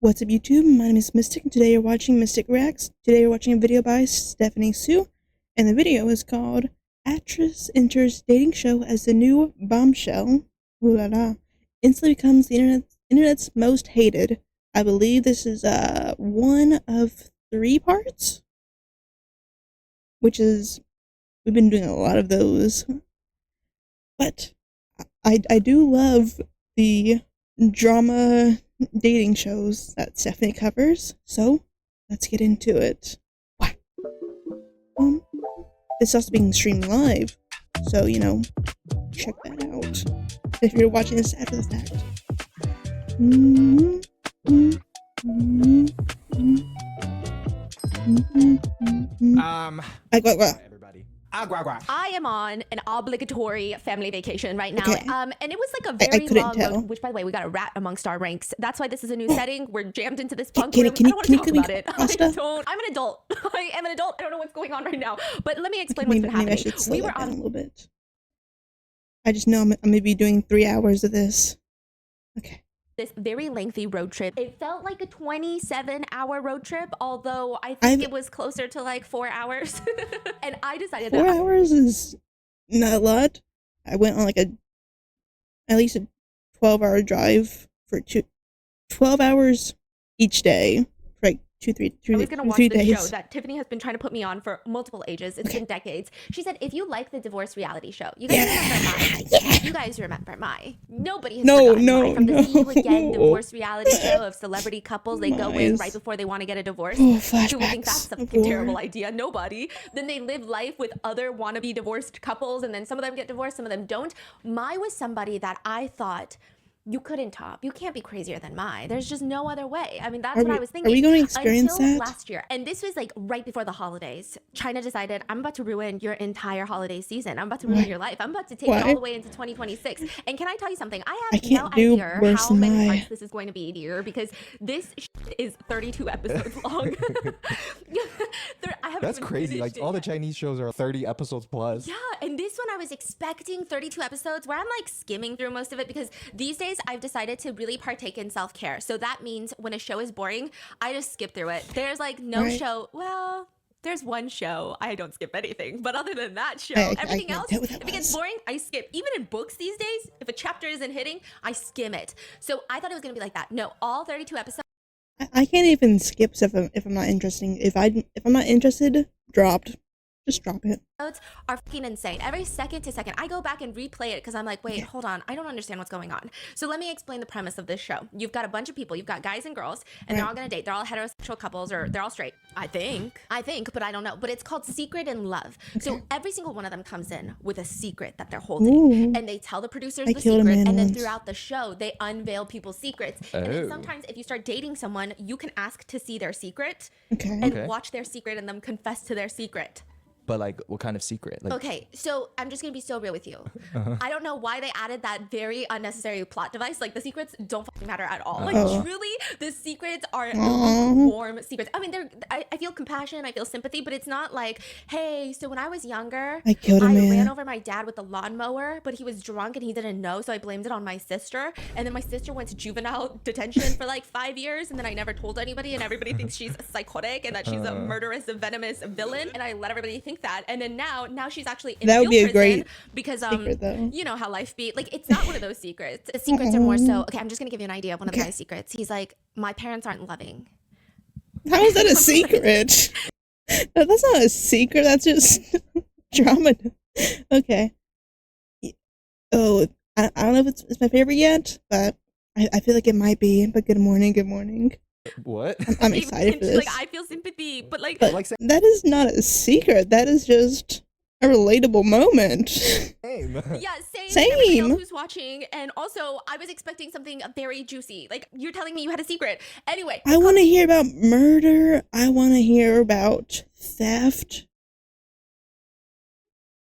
What's up, YouTube? My name is Mistic, and today you're watching Mistic Reacts. Today you're watching a video by Stephanie Sue, and the video is called Actress Enters Dating Show as the New Bombshell. Ooh la la. Instantly becomes the internet's most hated. I believe this is one of 3 parts, which is, we've been doing a lot of those. But I do love the drama dating shows that Stephanie covers, so let's get into it. It's also being streamed live, so check that out if you're watching this after the fact. Everybody. I am on an obligatory family vacation right now. Okay. And it was like a very long tell. road, which, by the way, we got a rat amongst our ranks. That's why this is a new setting. We're jammed into this bunk Can room. you- I don't want to talk can you about it. I'm an adult. I am an adult. I don't know what's going on right now. But let me explain what's been Maybe I happening. should slow it down a little bit. I just know I'm gonna be doing 3 hours of this. Okay. This very lengthy road trip. It felt like a 27-hour road trip, although I think it was closer to like 4 hours. And I decided 4 that hours is not a lot. I went on like at least a 12-hour drive for 12 hours each day for like I was going to watch 3 this days. show that Tiffany has been trying to put me on for multiple ages. It's been decades. She said, if you like the divorce reality show, you guys remember Mai. You guys remember Mai. Nobody has forgotten Mai. From the See You Again divorce reality show of celebrity couples. They go in right before they want to get a divorce. Who would think that's a fucking terrible idea? Nobody. Then they live life with other wannabe divorced couples, and then some of them get divorced, some of them don't. Mai was somebody that I thought you couldn't top. You can't be crazier than Mai. There's just no other way. I mean, that's what I was thinking. Are we going to experience until that? last year. And this was like right before the holidays. China decided, I'm about to ruin your entire holiday season. I'm about to ruin your life. I'm about to take it all the way into 2026. And can I tell you something? I have no idea how many parts this is going to be here, because this is 32 episodes long. That's crazy. Like all the Chinese shows are 30 episodes plus. Yeah, and this one I was expecting 32 episodes, where I'm like skimming through most of it, because these days I've decided to really partake in self-care. So that means when a show is boring, I just skip through it. There's like no show. Well, there's one show I don't skip anything, but other than that show, everything else, if it gets boring, I skip. Even in books these days, if a chapter isn't hitting, I skim it. So I thought it was gonna be like that. No, all 32 episodes. I can't even skip stuff if I'm not interested. If I'm not interested, just drop it. Are fucking insane. Every second to second, I go back and replay it because I'm like, wait, hold on, I don't understand what's going on. So let me explain the premise of this show. You've got a bunch of people, you've got guys and girls, and they're all gonna date. They're all heterosexual couples, or they're all straight. I think, but I don't know. But it's called Secret in Love. So every single one of them comes in with a secret that they're holding, and they tell the producers the secret, and then throughout the show, they unveil people's secrets. And then sometimes, if you start dating someone, you can ask to see their secret and watch their secret and them confess to their secret. But like, what kind of secret? Like, okay, so I'm just gonna be so real with you. I don't know why they added that very unnecessary plot device. Like, the secrets don't fucking matter at all. Like, truly, the secrets are warm secrets. I mean, I feel compassion, I feel sympathy, but it's not like, hey, so when I was younger, I ran over my dad with a lawnmower, but he was drunk and he didn't know, so I blamed it on my sister. And then my sister went to juvenile detention for like 5 years, and then I never told anybody, and everybody thinks she's psychotic and that she's a murderous, venomous villain, and I let everybody think that. And then now she's actually in real prison because secret, you know how life be. Like, it's not one of those secrets. The secrets are more so, okay, I'm just gonna give you an idea of one of my secrets. He's like, my parents aren't loving. How is that a secret? No, that's not a secret, that's just drama. Okay. Oh, I don't know if it's my favorite yet, but I feel like it might be. But good morning. What? I'm excited for this. Like, I feel sympathy, but that is not a secret. That is just a relatable moment. Same. Yeah, same. Everybody else who's watching, and also I was expecting something very juicy. Like, you're telling me you had a secret. Anyway, I want to hear about murder. I want to hear about theft.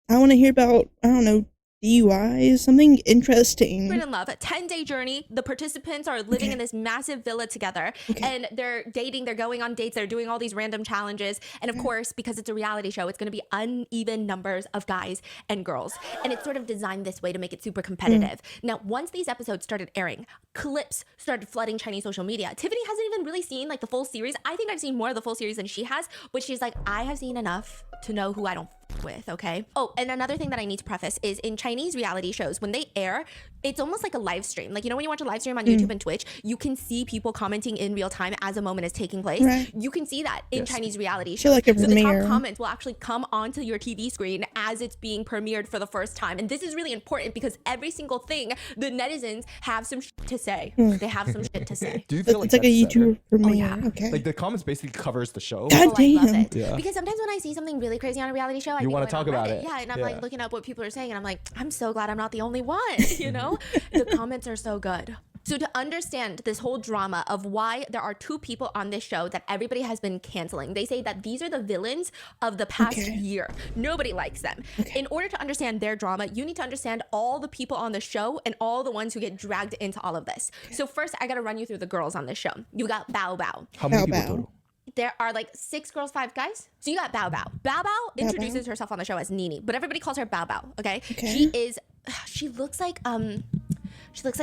I want to hear about, I don't know, DUI, something interesting. in love. A 10-day journey. The participants are living in this massive villa together, and they're dating. They're going on dates. They're doing all these random challenges. And of course, because it's a reality show, it's going to be uneven numbers of guys and girls. And it's sort of designed this way to make it super competitive. Now, once these episodes started airing, clips started flooding Chinese social media. Tiffany hasn't even really seen like the full series. I think I've seen more of the full series than she has, but she's like, I have seen enough to know who I don't with, okay? Oh, and another thing that I need to preface is in Chinese reality shows, when they air, it's almost like a live stream. Like, you know, when you watch a live stream on YouTube and Twitch, you can see people commenting in real time as a moment is taking place. Right. You can see that in Chinese reality So shows. like a So the premiere. top comments will actually come onto your TV screen as it's being premiered for the first time. And this is really important because every single thing, the netizens have some shit to say. They have some shit to say. Do you feel It's like a that's better? YouTube premiere. yeah. Okay. Like the comments basically covers the show. God Oh, I love damn. it. Yeah. Because sometimes when I see something really crazy on a reality show, I You want wanna to talk about it. Yeah, and I'm Yeah. like looking up what people are saying, and I'm like, I'm so glad I'm not the only one. You know, the comments are so good. So to understand this whole drama of why there are two people on this show that everybody has been canceling, they say that these are the villains of the past year. Nobody likes them. In order to understand their drama, you need to understand all the people on the show and all the ones who get dragged into all of this. So first, I got to run you through the girls on this show. You got Bao Bao. How many Bao people Bao. total? There are like 6 girls, 5 guys. So you got Bao Bao. Bao Bao introduces herself on the show as Nini, but everybody calls her Bao Bao, okay? She looks like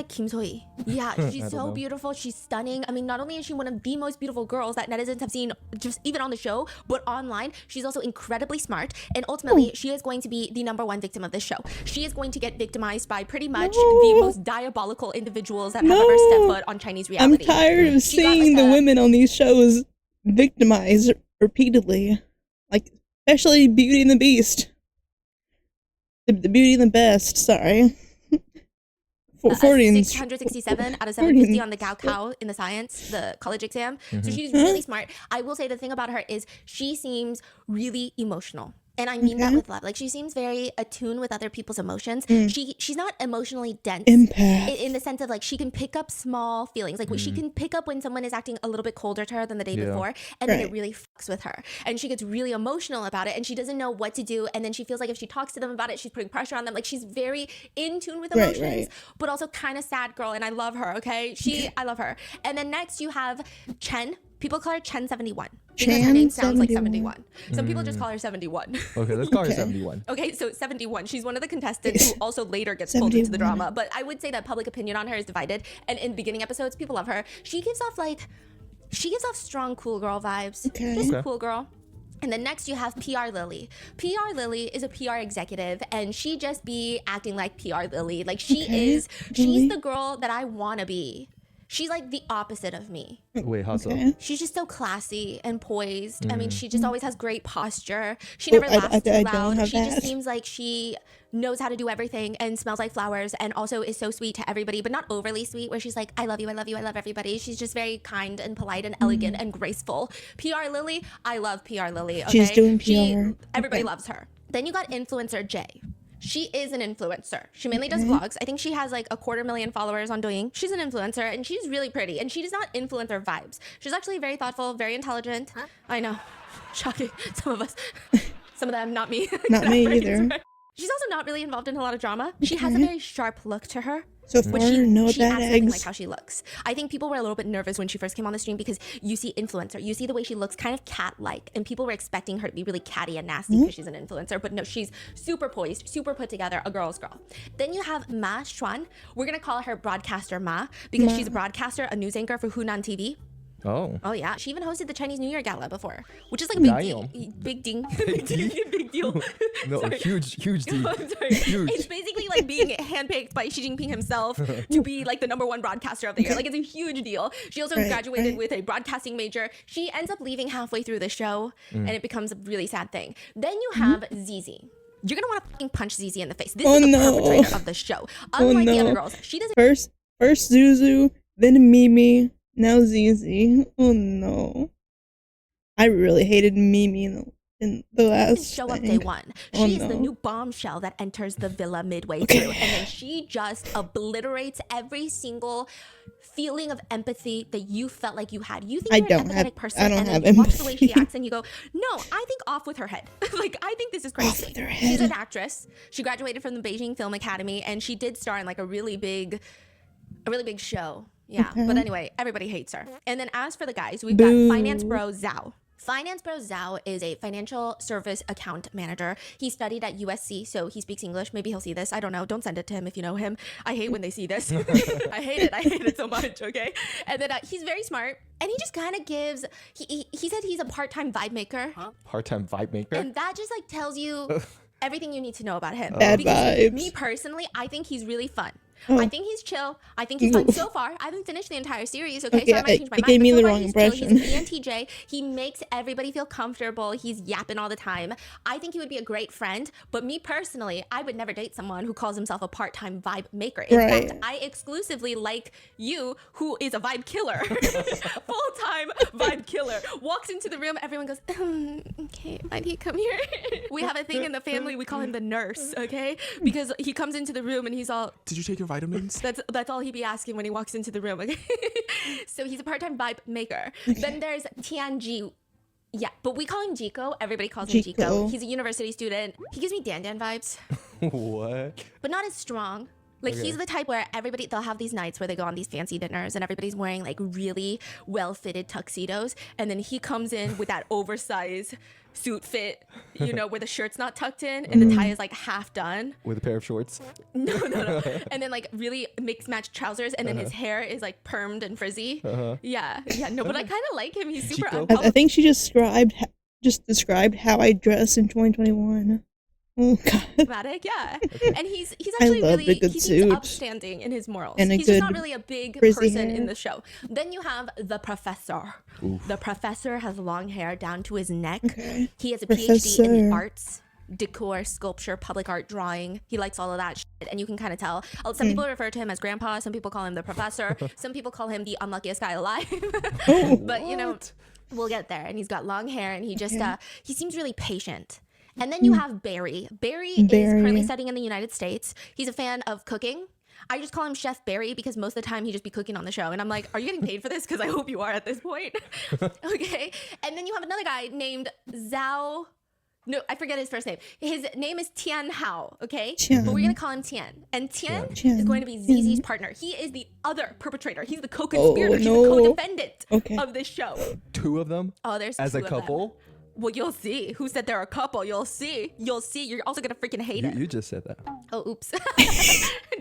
Kim So-hee. Yeah, she's so beautiful. She's stunning. I mean, not only is she one of the most beautiful girls that netizens have seen just even on the show, but online, she's also incredibly smart. And ultimately, she is going to be the #1 victim of this show. She is going to get victimized by pretty much the most diabolical individuals that have ever stepped foot on Chinese I'm reality. tired of seeing the women on these shows victimized repeatedly. Like, especially Beauty and the Beast. The Beauty and the Best, sorry. 667 out of 750 on the Gaokao in the science, the college exam. So she's really smart. I will say the thing about her is she seems really emotional. And I mean that with love. Like, she seems very attuned with other people's emotions. She's not emotionally dense. Empath. In the sense of, like, she can pick up small feelings. Like, she can pick up when someone is acting a little bit colder to her than the day before. And then it really fucks with her. And she gets really emotional about it. And she doesn't know what to do. And then she feels like if she talks to them about it, she's putting pressure on them. Like, she's very in tune with emotions, but also kind of sad girl. And I love her, okay? I love her. And then next you have Chen. People call her Chen 71 because her name sounds like 71. Some people just call her 71. Okay, let's call her 71. Okay, so 71. She's one of the contestants who also later gets pulled into the drama. But I would say that public opinion on her is divided. And in beginning episodes, people love her. She gives off strong cool girl vibes. Just a cool girl. And then next you have PR Lily. PR Lily is a PR executive, and she just be acting like PR Lily. Like, she's the girl that I want to be. She's like the opposite of me. Wait, how so? She's just so classy and poised. I mean, she just always has great posture. She never laughs too loud. She just seems like she knows how to do everything and smells like flowers, and also is so sweet to everybody, but not overly sweet where she's like, I love you, I love you, I love everybody. She's just very kind and polite and elegant and graceful. PR Lily, I love PR Lily. Okay? She's doing PR. Everybody loves her. Then you got influencer Jay. She is an influencer. She mainly does vlogs. I think she has like 250,000 followers on Douyin. She's an influencer, and she's really pretty. And she does not influencer vibes. She's actually very thoughtful, very intelligent. I know. Shocking. Some of us. Some of them, not me. Not me either. She's also not really involved in a lot of drama. She has a very sharp look to her. So far, no she bad acts nothing eggs. like how she looks. I think people were a little bit nervous when she first came on the stream because you see influencer, you see the way she looks kind of cat-like, and people were expecting her to be really catty and nasty because she's an influencer. But no, she's super poised, super put together, a girl's girl. Then you have Ma Xuan. We're gonna call her broadcaster Ma because she's a broadcaster, a news anchor for Hunan TV. Oh yeah, she even hosted the Chinese New Year Gala before, which is like a big deal. Big deal. No, huge deal. I'm sorry. Huge. It's basically like being handpicked by Xi Jinping himself to be like the #1 broadcaster of the year. Like, it's a huge deal. She also graduated with a broadcasting major. She ends up leaving halfway through the show, and it becomes a really sad thing. Then you have Zizi. You're gonna want to fucking punch Zizi in the face. This is the perpetrator of the show. Unlike the other girls, she doesn't. First Zuzu, then Mimi, now Zizi. Oh no. I really hated Mimi in the last show up thing. day one. Oh, She is the no. new Bombshell that enters the villa midway Okay. through, and then she just obliterates every single feeling of empathy that you felt like you had. You think you're an empathetic person, I don't and have then you watch the way she empathy. acts, and you go, "No, I think off with her head." Like, I think this is crazy. with her She's head. an actress. She graduated from the Beijing Film Academy, and she did star in like a really big show. Yeah, Okay. but anyway, everybody hates her. And then as for the guys, we've Boo. got Finance Bro Zhao. Finance Bro Zhao is a financial service account manager. He studied at USC, so he speaks English. Maybe he'll see this. I don't know. Don't send it to him if you know him. I hate when they see this. I hate it. I hate it so much, okay? And then he's very smart, and he just kind of gives, he said he's a part-time vibe maker. Part-time vibe maker. And that just like tells you everything you need to know about him. Bad Because vibes. me personally, I think he's really fun. Oh. I think he's chill. I think he's fun so far. I haven't finished the entire series, okay? Okay, So I might change my it mind. gave me but so the far wrong he's chill. impression. He's an ENTJ. He makes everybody feel comfortable. He's yapping all the time. I think he would be a great friend, but me personally, I would never date someone who calls himself a part-time vibe maker. In Right. fact, I exclusively like you, who is a vibe killer. Full-time vibe killer. Walks into the room, everyone goes, okay, might he come here? We have a thing in the family, we call him the nurse, okay? Because he comes into the room and he's all, Did you take your vitamins? that's all he'd be asking when he walks into the room, okay? So he's a part-time vibe maker. Then there's Tianji. Yeah, but we call him Jiko. Everybody calls him Jiko. Jiko. He's a university student. He gives me Dan Dan vibes, What? but not as strong. Like, Okay. he's the type where they'll have these nights where they go on these fancy dinners and everybody's wearing like really well-fitted tuxedos. And then he comes in with that oversized suit fit, you know, where the shirt's not tucked in and the tie is like half done. With a pair of shorts? No. And then like really mixed match trousers, and then his hair is like permed and frizzy. Yeah. No, but I kind of like him. He's super Chico? unpublished. I think she just described how I dress in 2021. Oh God. Dramatic, yeah. And he's actually love really the good he seems suit. upstanding in his morals. And a He's just not good really a big frizzy person hair. in the show. Then you have the professor. The professor has long hair down to his neck. Okay. He has a PhD in the Professor. arts, decor, sculpture, public art, drawing. He likes all of that shit, and you can kind of tell. Some people refer to him as grandpa. Some people call him the professor. Some people call him the unluckiest guy alive. But you know, we'll get there. And he's got long hair, and he just he seems really patient. And then you have Barry. Barry is currently studying in the United States. He's a fan of cooking. I just call him Chef Barry because most of the time he just be cooking on the show. And I'm like, are you getting paid for this? Because I hope you are at this point. Okay. And then you have another guy named Zhao. No, I forget his first name. His name is Tian Hao, okay? Tian. But we're going to call him Tian. And Tian Tian. is going to be Zizi's partner. He is the other perpetrator. He's the co-conspirator. He's no. the co-defendant Okay. of this show. Two of them? Oh, there's As two a of them. couple? Well, you'll see. Who said they're a couple? You'll see. You'll see. You're also gonna freaking hate it. You just said that. Oh, oops.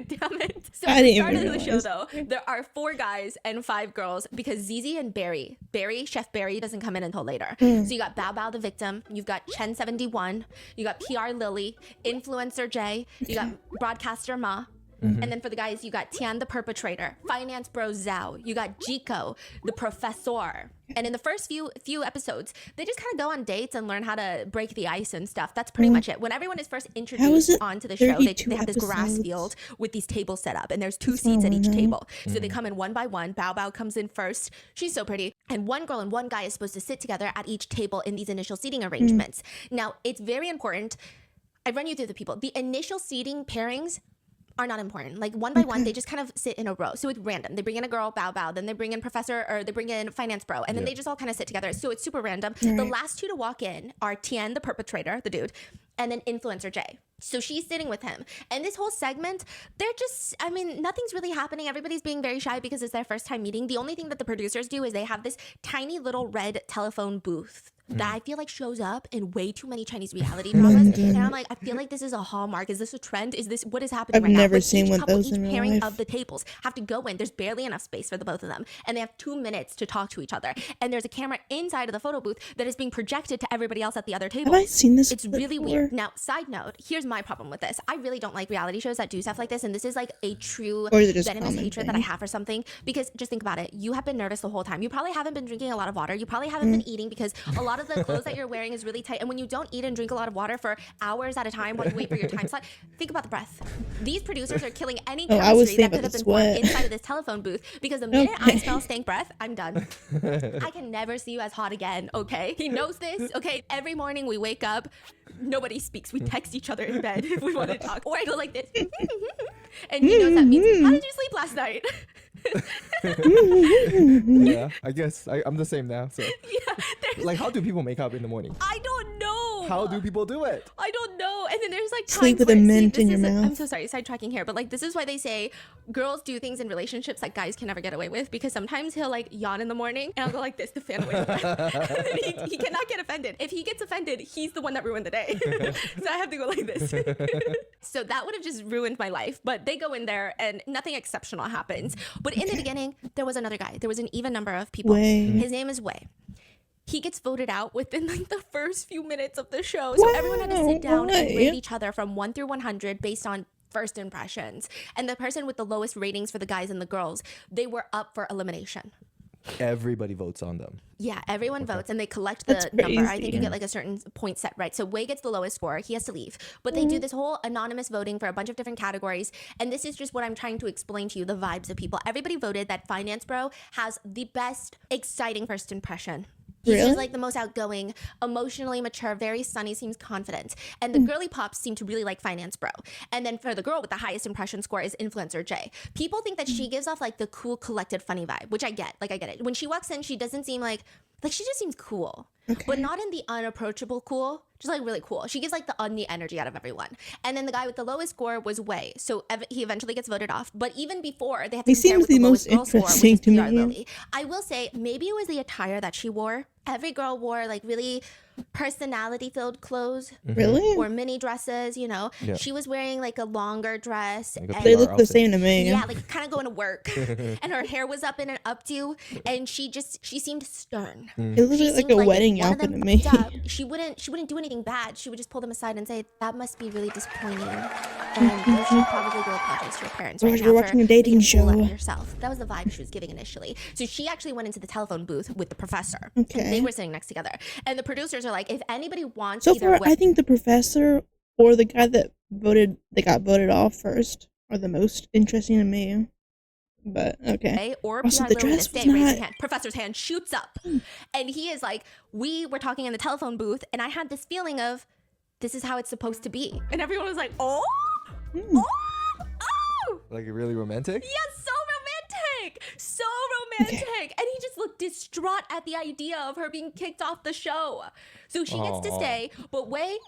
Damn it. So I at the didn't start of even the show, realize. though, there are 4 guys and 5 girls because Zizi and Barry, Chef Barry doesn't come in until later. So you got Bao Bao the victim, you've got Chen 71, you got PR Lily, Influencer Jay, you got Broadcaster Ma. And then for the guys, you got Tian the perpetrator, Finance Bro Zhao, you got Jiko, the professor. And in the first few episodes, they just kind of go on dates and learn how to break the ice and stuff. That's pretty much it. When everyone is first is introduced it onto the show, they 32 have this grass episodes? field with these tables set up, and there's 2 seats at each table. So they come in one by one. Bao Bao comes in first. She's so pretty. And one girl and one guy is supposed to sit together at each table in these initial seating arrangements. Now, it's very important. I run you through the people. The initial seating pairings are not important. Like one by one, they just kind of sit in a row. So it's random. They bring in a girl, Bao Bao, then they bring in professor, or they bring in finance bro, and then they just all kind of sit together. So it's super random. The last 2 to walk in are Tian, the perpetrator, the dude, and then influencer Jay. So she's sitting with him. And this whole segment, they're just, I mean, nothing's really happening. Everybody's being very shy because it's their first time meeting. The only thing that the producers do is they have this tiny little red telephone booth that I feel like shows up in way too many Chinese reality dramas. And I'm like, I feel like this is a hallmark. Is this a trend? Is this what is happening I've right now? never But seen each one of couple, those each in real pairing life. of the tables have to go in. There's barely enough space for the both of them. And they have 2 minutes to talk to each other. And there's a camera inside of the photo booth that is being projected to everybody else at the other table. Have I seen this It's really before? weird. Now, side note, here's my problem with this. I really don't like reality shows that do stuff like this. And this is like a true Or is it just venomous common hatred that I have for something. Because just think about it. You have been nervous the whole time. You probably haven't been drinking a lot of water. You probably haven't been eating because a lot lot of the clothes that you're wearing is really tight. And when you don't eat and drink a lot of water for hours at a time while you wait for your time slot, think about the breath. These producers are killing any chemistry that could have been formed inside of this telephone booth, because the minute I smell stank breath, I'm done. I can never see you as hot again, okay? He knows this, okay? Every morning we wake up, nobody speaks. We text each other in bed if we want to talk. Or I go like this. And he knows that means, how did you sleep last night? Yeah, I guess I'm the same now. So, like, how do people make up in the morning? I don't know. How do people do it? I don't know. And then there's like times sleep with where, a mint in your mouth. I'm so sorry, sidetracking here, but like this is why they say girls do things in relationships that guys can never get away with, because sometimes he'll like yawn in the morning and I'll go like this to fan away the breath. he cannot get offended. If he gets offended, he's the one that ruined the day. So I have to go like this. So that would have just ruined my life. But they go in there and nothing exceptional happens. But in the beginning, there was another guy. There was an even number of people. His name is Wei. He gets voted out within like the first few minutes of the show. So everyone had to sit down and rate each other from 1 through 100 based on first impressions. And the person with the lowest ratings for the guys and the girls, they were up for elimination. Everybody votes on them. Yeah, everyone votes and they collect the number. I think you get like a certain point set, right? So Wei gets the lowest score. He has to leave. But they do this whole anonymous voting for a bunch of different categories. And this is just what I'm trying to explain to you, the vibes of people. Everybody voted that Finance Bro has the best, exciting first impression. He's just like the most outgoing, emotionally mature, very sunny, seems confident. And the girly pops seem to really like Finance Bro. And then for the girl with the highest impression score is Influencer J. People think that she gives off like the cool, collected, funny vibe, which I get. Like, I get it. When she walks in, she doesn't seem like she just seems cool. But not in the unapproachable cool, just like really cool. She gives like the energy out of everyone. And then the guy with the lowest score was Wei. So he eventually gets voted off. But even before, they have to compare with the lowest girl score, which is PR Lily. I will say, maybe it was the attire that she wore. Every girl wore like really personality-filled clothes. Really? Or mini dresses, you know. Yeah. She was wearing like a longer dress. Like they look the same to me. Yeah, like kind of going to work. And her hair was up in an updo. And she seemed stern. It looked like a wedding outfit to me. She wouldn't do anything bad. She would just pull them aside and say, that must be really disappointing. And you should probably go apologize to your parents right now. You're watching a dating show. Yourself. That was the vibe she was giving initially. So she actually went into the telephone booth with the professor. Okay. And they were sitting next together. And the producers are like, if anybody wants so far, I think the professor or the guy that got voted off first are the most interesting to me. But okay. Or also, the dress was not... Professor's hand shoots up. And he is like, we were talking in the telephone booth, and I had this feeling of, this is how it's supposed to be. And everyone was like, oh, like really romantic? Yes, so romantic. And he just looked distraught at the idea of her being kicked off the show. So she gets to stay, but Wei's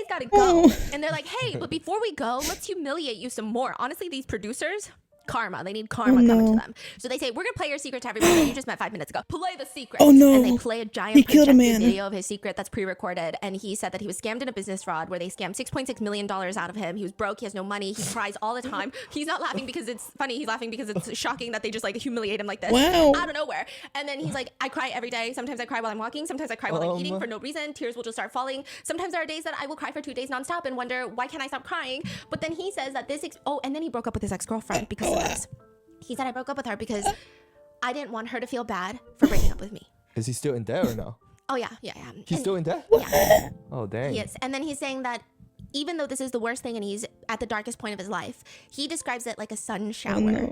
got to go. And they're like, hey, but before we go, let's humiliate you some more. Honestly, these producers, karma. They need karma coming to them. So they say, we're going to play your secret to everyone that you just met 5 minutes ago. Play the secret. Oh, no. And they play a giant video of his secret that's pre-recorded. And he said that he was scammed in a business fraud where they scammed $6.6 million out of him. He was broke. He has no money. He cries all the time. He's not laughing because it's funny. He's laughing because it's shocking that they just like humiliate him like this out of nowhere. And then he's like, I cry every day. Sometimes I cry while I'm walking. Sometimes I cry while I'm eating for no reason. Tears will just start falling. Sometimes there are days that I will cry for 2 days nonstop and wonder, why can't I stop crying? But then he says that and then he broke up with his ex-girlfriend because of this. He said, I broke up with her because I didn't want her to feel bad for breaking up with me. Is he still in there or no? Oh, yeah. He's still in there? Yeah. Oh, dang. Yes. And then he's saying that even though this is the worst thing and he's at the darkest point of his life, he describes it like a sun shower.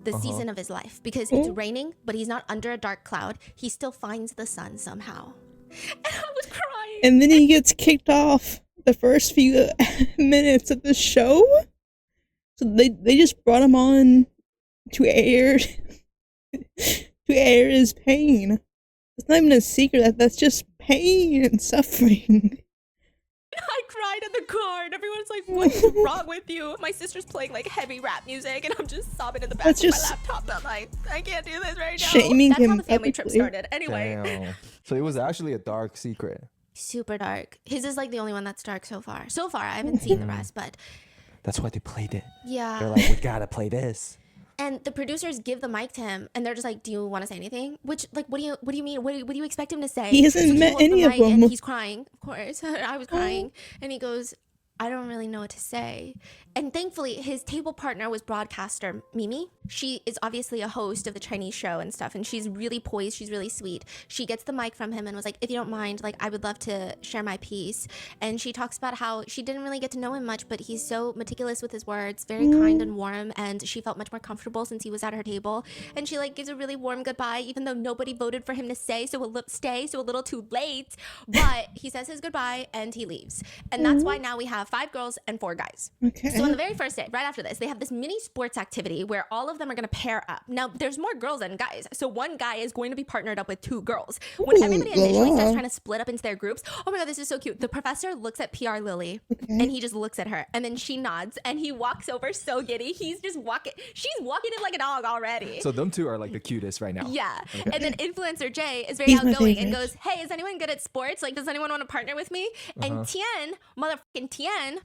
The season of his life. Because it's raining, but he's not under a dark cloud. He still finds the sun somehow. And I was crying. And then he gets kicked off the first few minutes of the show. So they just brought him on to air his pain. It's not even a secret. That's just pain and suffering. I cried in the car and everyone's like, what's wrong with you? My sister's playing like heavy rap music and I'm just sobbing in the back of my laptop. I'm like, I can't do this right now. Shaming That's him how the family trip publicly. started. Anyway. Damn. So it was actually a dark secret. Super dark. His is like the only one that's dark so far. So far, I haven't seen the rest, but... That's why they played it. Yeah. They're like, we gotta play this. And the producers give the mic to him, and they're just like, "Do you want to say anything?" Which, like, what do you mean? What do you expect him to say? He hasn't met any of them. And he's crying, of course. I was crying, and he goes, I don't really know what to say. And thankfully, his table partner was broadcaster Mimi. She is obviously a host of the Chinese show and stuff, and she's really poised. She's really sweet. She gets the mic from him and was like, if you don't mind, like, I would love to share my piece. And she talks about how she didn't really get to know him much, but he's so meticulous with his words, very kind and warm, and she felt much more comfortable since he was at her table. And she, like, gives a really warm goodbye, even though nobody voted for him to stay, so a little too late. But he says his goodbye, and he leaves. And that's why now we have 5 girls and 4 guys. Okay. So on the very first day, right after this, they have this mini sports activity where all of them are going to pair up. Now, there's more girls than guys. So one guy is going to be partnered up with 2 girls. When everybody initially starts trying to split up into their groups, oh my God, this is so cute. The professor looks at PR Lily and he just looks at her and then she nods and he walks over so giddy. He's just walking. She's walking in like a dog already. So them 2 are like the cutest right now. Yeah. Okay. And then influencer Jay is very He's my outgoing and favorite. goes, hey, is anyone good at sports? Like, does anyone want to partner with me? And Tien, motherfucking Tien,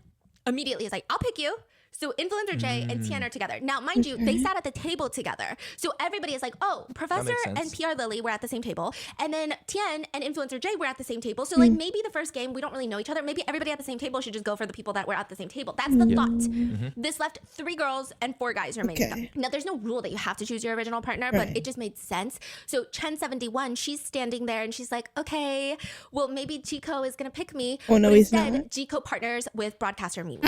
immediately is like, I'll pick you. So influencer Jay and Tien are together. Now, mind you, they sat at the table together. So everybody is like, oh, Professor and PR Lily were at the same table. And then Tien and influencer Jay were at the same table. So like maybe the first game, we don't really know each other. Maybe everybody at the same table should just go for the people that were at the same table. That's the thought. This left 3 girls and 4 guys remaining. Okay. Now, there's no rule that you have to choose your original partner, but it just made sense. So Chen71, she's standing there and she's like, okay, well, maybe Jico is going to pick me. Oh, no, but he's instead, not. Jico partners with broadcaster Mimi.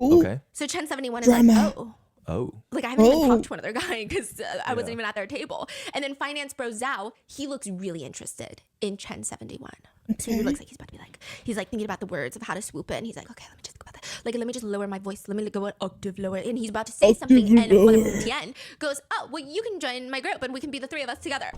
Ooh. Okay. So Chen71 is Drama. like, oh. Oh. Like, I haven't even Oh. talked to another guy because I wasn't even at their table. And then finance bro Zhao, he looks really interested in Chen71. So he looks like he's about to be like, he's like thinking about the words of how to swoop it. And he's like, okay, let me just go about that. Like, let me just lower my voice. Let me go an octave lower. And he's about to say something. And motherfucking Tien goes, oh, well, you can join my group and we can be the 3 of us together.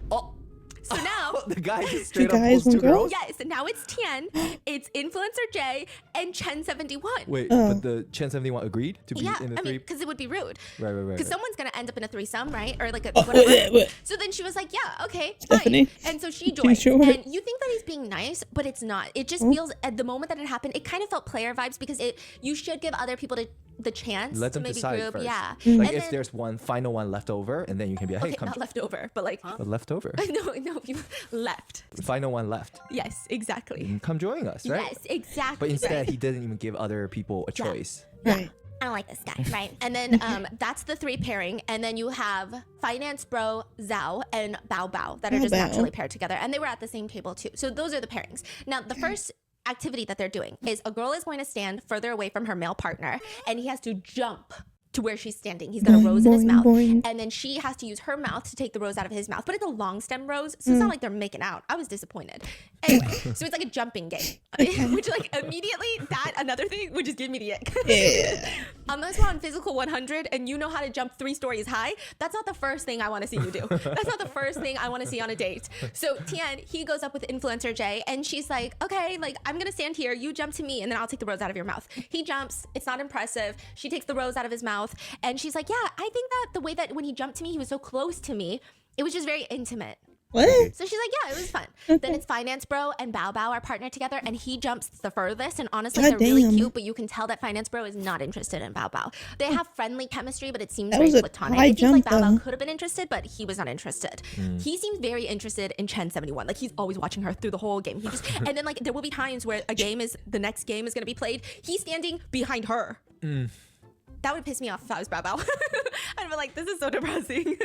Oh. So now, The guy just straight up guys, pulls 2 1 girl? girls? yes, now it's Tien, it's influencer Jay, and Chen71. Wait, but the Chen 71 agreed to be Yeah, in the I 3? mean, because it would be rude. Right. Because someone's gonna end up in a threesome, right? Or like a whatever. So then she was like, "Yeah, okay, Stephanie. fine." And so she joined. sure? And you think that he's being nice, but it's not. It just feels at the moment that it happened, it kind of felt player vibes because you should give other people the chance Let to them maybe decide group. first. Yeah. Like And if then- there's one final one left over, and then you can be like, hey, okay, come not leftover, but like leftover. no, you left. Final one left. Yes, exactly. Come join us, right? Yes, exactly. But instead, right. he didn't even give other people a choice. Right. I don't like this guy, right? And then that's the 3 pairing. And then you have Finance Bro Zhao and Bao Bao that are just Bao. naturally paired together. And they were at the same table too. So those are the pairings. Now, the first activity that they're doing is a girl is going to stand further away from her male partner and he has to jump to where she's standing. He's got a rose in his boing, mouth. boing. And then she has to use her mouth to take the rose out of his mouth. But it's a long stem rose, so it's not like they're making out. I was disappointed. Anyway, so it's like a jumping game. Which like immediately another thing would just give me the ick. Yeah. Unless we're on physical 100 and you know how to jump 3 stories high, that's not the first thing I want to see you do. That's not the first thing I want to see on a date. So Tien, he goes up with influencer Jay and she's like, okay, like I'm gonna stand here, you jump to me and then I'll take the rose out of your mouth. He jumps, it's not impressive. She takes the rose out of his mouth and she's like, yeah, I think that the way that when he jumped to me, he was so close to me, it was just very intimate. What? So she's like, yeah, it was fun. Then it's Finance Bro and Bao Bao are partnered together and he jumps the furthest. And honestly, God they're really damn. cute, but you can tell that Finance Bro is not interested in Bao Bao. They have friendly chemistry, but it seems That very was a platonic. high It seems like jump, Bao Bao though. could have been interested, but he was not interested. He seems very interested in Chen71. Like he's always watching her through the whole game. He just and then like there will be times where the next game is gonna be played. He's standing behind her. That would piss me off if I was Bao Bao. I'd be like, this is so depressing.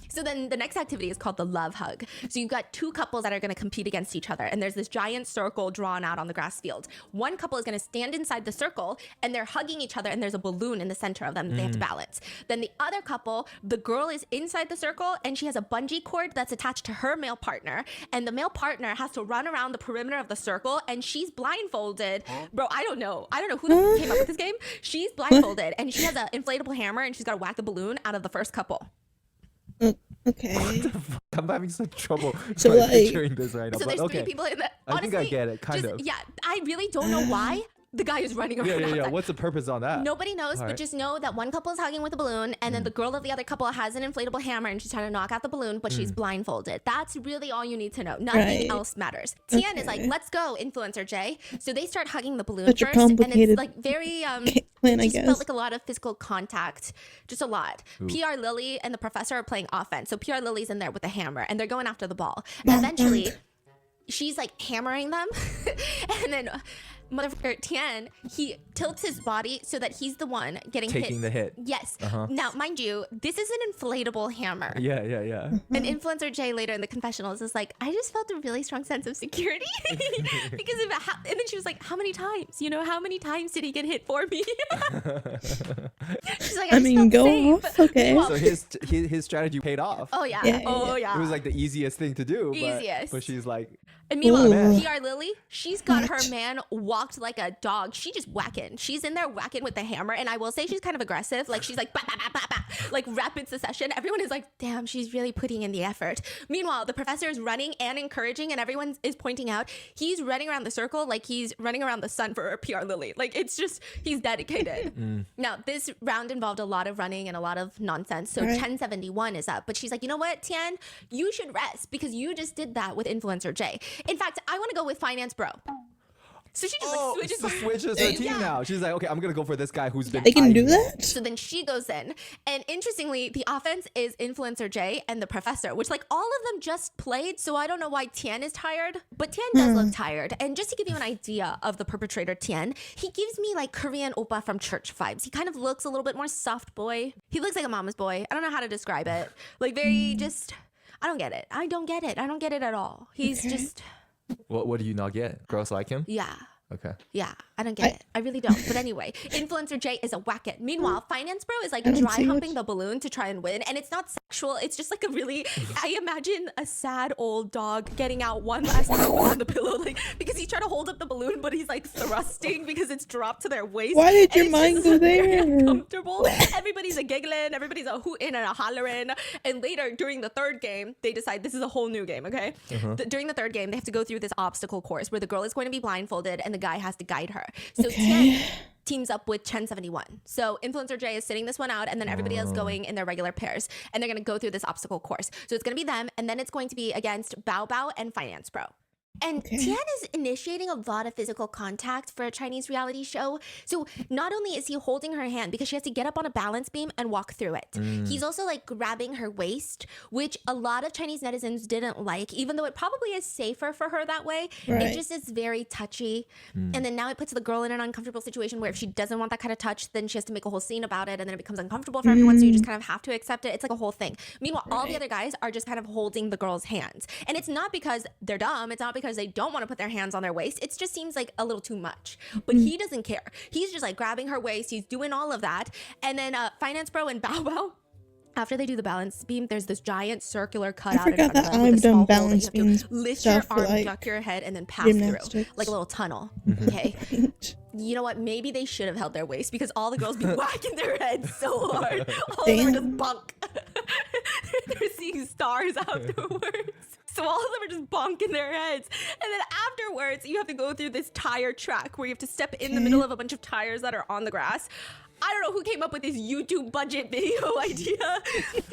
So then the next activity is called the love hug. So you've got 2 couples that are going to compete against each other. And there's this giant circle drawn out on the grass field. One couple is going to stand inside the circle and they're hugging each other and there's a balloon in the center of them that they have to balance. Then the other couple, the girl is inside the circle and she has a bungee cord that's attached to her male partner. And the male partner has to run around the perimeter of the circle and she's blindfolded. Bro, I don't know who came up with this game. She's blindfolded and she has an inflatable hammer and she's got to whack the balloon out of the first couple. Okay. I'm having such trouble So, like- picturing this right now. So but there's okay. 3 people in the. I think I honestly, get it, kind just- of. Yeah, I really don't know why the guy is running around. Yeah. outside. What's the purpose on that? Nobody knows, but Alright. just know that one couple is hugging with a balloon, and then the girl of the other couple has an inflatable hammer, and she's trying to knock out the balloon, but she's blindfolded. That's really all you need to know. Nothing Right. else matters. Tien is like, Okay. "Let's go, influencer Jay." So they start hugging the balloon Such a first, and it's complicated like very plan, I just guess. felt like a lot of physical contact, just a lot. PR Lily and the professor are playing offense, so PR Lily's in there with a hammer, and they're going after the ball. And eventually, she's like hammering them, and then motherfucker Tian, he tilts his body so that he's the one getting Taking hit. the hit. Yes. Uh-huh. Now, mind you, this is an inflatable hammer. Yeah. An influencer Jay later in the confessionals is like, I just felt a really strong sense of security because of how, and then she was like, how many times? You know, how many times did he get hit for me? She's like, I mean, go off. Okay. Well, So his strategy paid off. oh yeah. Yeah, Oh yeah. It was like the easiest thing to do. Easiest. But she's like, And meanwhile, Ooh. PR Lily, she's got What? her man walked like a dog. She just whacking. She's in there whacking with the hammer. And I will say she's kind of aggressive. Like she's like, bah, bah, bah, bah, bah, like rapid succession. Everyone is like, damn, she's really putting in the effort. Meanwhile, the professor is running and encouraging, and everyone is pointing out he's running around the circle like he's running around the sun for PR Lily. Like it's just, he's dedicated. Now, this round involved a lot of running and a lot of nonsense. So Right. 1071 is up. But she's like, you know what, Tian, you should rest because you just did that with Influencer Jay. In fact, I want to go with Finance Bro. So she just like switches her team now. She's like, okay, I'm gonna go for this guy who's been. They can do eyeing me. that? So then she goes in, and interestingly, the offense is Influencer Jay and the professor, which like all of them just played. So I don't know why Tian is tired, but Tian does look tired. And just to give you an idea of the perpetrator Tian, he gives me like Korean oppa from church vibes. He kind of looks a little bit more soft boy. He looks like a mama's boy. I don't know how to describe it. Like very just, I don't get it. I don't get it. I don't get it at all. He's just, What do you not get? Girls like him? yeah. Okay. Yeah, I don't get it. I really don't. But anyway, Influencer Jay is a whack it. Meanwhile, Finance Bro is like I don't dry see humping much. the balloon to try and win. And it's not sexual. It's just like a really, I imagine a sad old dog getting out one last time on the pillow, like because he's trying to hold up the balloon, but he's like thrusting because it's dropped to their waist. Why did And your it's mind just go very there? uncomfortable. Everybody's a giggling, everybody's a hooting and a hollering. And later during the third game, they decide this is a whole new game, okay? During the third game, they have to go through this obstacle course where the girl is going to be blindfolded and the guy has to guide her. So Tian teams up with 1071. So Influencer Jay is sitting this one out, and then everybody else going in their regular pairs, and they're going to go through this obstacle course. So it's going to be them, and then it's going to be against Bao Bao and Finance Bro. And Tian is initiating a lot of physical contact for a Chinese reality show. So not only is he holding her hand because she has to get up on a balance beam and walk through it, he's also like grabbing her waist, which a lot of Chinese netizens didn't like, even though it probably is safer for her that way. Right. It just is very touchy. And then now it puts the girl in an uncomfortable situation where if she doesn't want that kind of touch, then she has to make a whole scene about it, and then it becomes uncomfortable for everyone. So you just kind of have to accept it. It's like a whole thing. Meanwhile, all the other guys are just kind of holding the girl's hands. And it's not because they're dumb. It's not because they don't want to put their hands on their waist. It just seems like a little too much. But he doesn't care. He's just like grabbing her waist. He's doing all of that. And then Finance Bro and Bao Bao, after they do the balance beam, there's this giant circular cutout in forgot front of that them with I've a small done hole that balance you have beams to lift stuff your for, arm, like, duck your head, and then pass through gymnastics. like a little tunnel. Okay. You know what? Maybe they should have held their waist because all the girls be whacking their heads so hard. All of them are just bunk. They're seeing stars afterwards. So all of them are just bonking their heads. And then afterwards, you have to go through this tire track where you have to step in the middle of a bunch of tires that are on the grass. I don't know who came up with this YouTube budget video idea,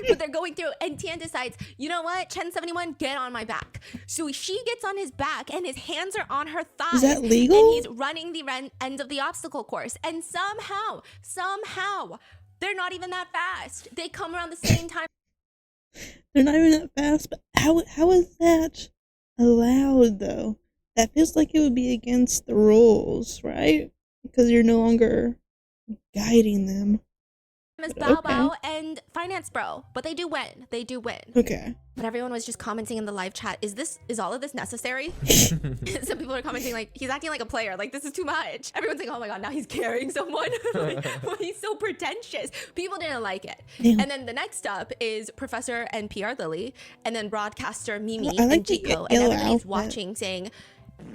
but they're going through, and Tian decides, you know what, Chen71, get on my back. So she gets on his back, and his hands are on her thighs. Is that legal? And he's running the end of the obstacle course. And somehow, they're not even that fast. They come around the same time. They're not even that fast, but how is that allowed, though? That feels like it would be against the rules, right? Because you're no longer guiding them. As But Bao okay. Bao and Finance Bro, but they do win. They do win. Okay. But everyone was just commenting in the live chat, is all of this necessary? Some people are commenting like, he's acting like a player, like this is too much. Everyone's like, oh my god, now he's carrying someone. Like, well, he's so pretentious. People didn't like it. Yeah. And then the next up is Professor and PR Lily, and then broadcaster Mimi I like and the Chico, and yellow everybody's outfit. watching saying,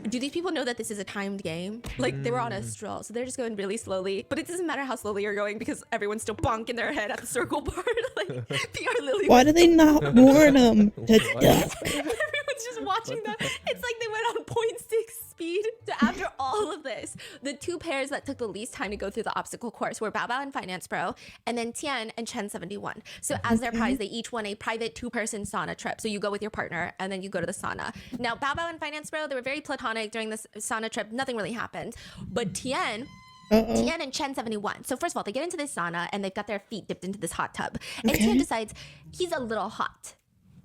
do these people know that this is a timed game? Like they were on a stroll, so they're just going really slowly. But it doesn't matter how slowly you're going because everyone's still bonking their head at the circle part. Like PR Lily. Why do they not warn them to death? Everyone's just watching them. It's like they went on 0.6 speed. So after all of this, the two pairs that took the least time to go through the obstacle course were Bao Bao and Finance Bro, and then Tian and Chen71. So as their prize, they each won a private two-person sauna trip. So you go with your partner, and then you go to the sauna. Now, Bao Bao and Finance Bro, they were very platonic during this sauna trip. Nothing really happened. But Tian and Chen71. So first of all, they get into this sauna, and they've got their feet dipped into this hot tub. And Tian decides he's a little hot.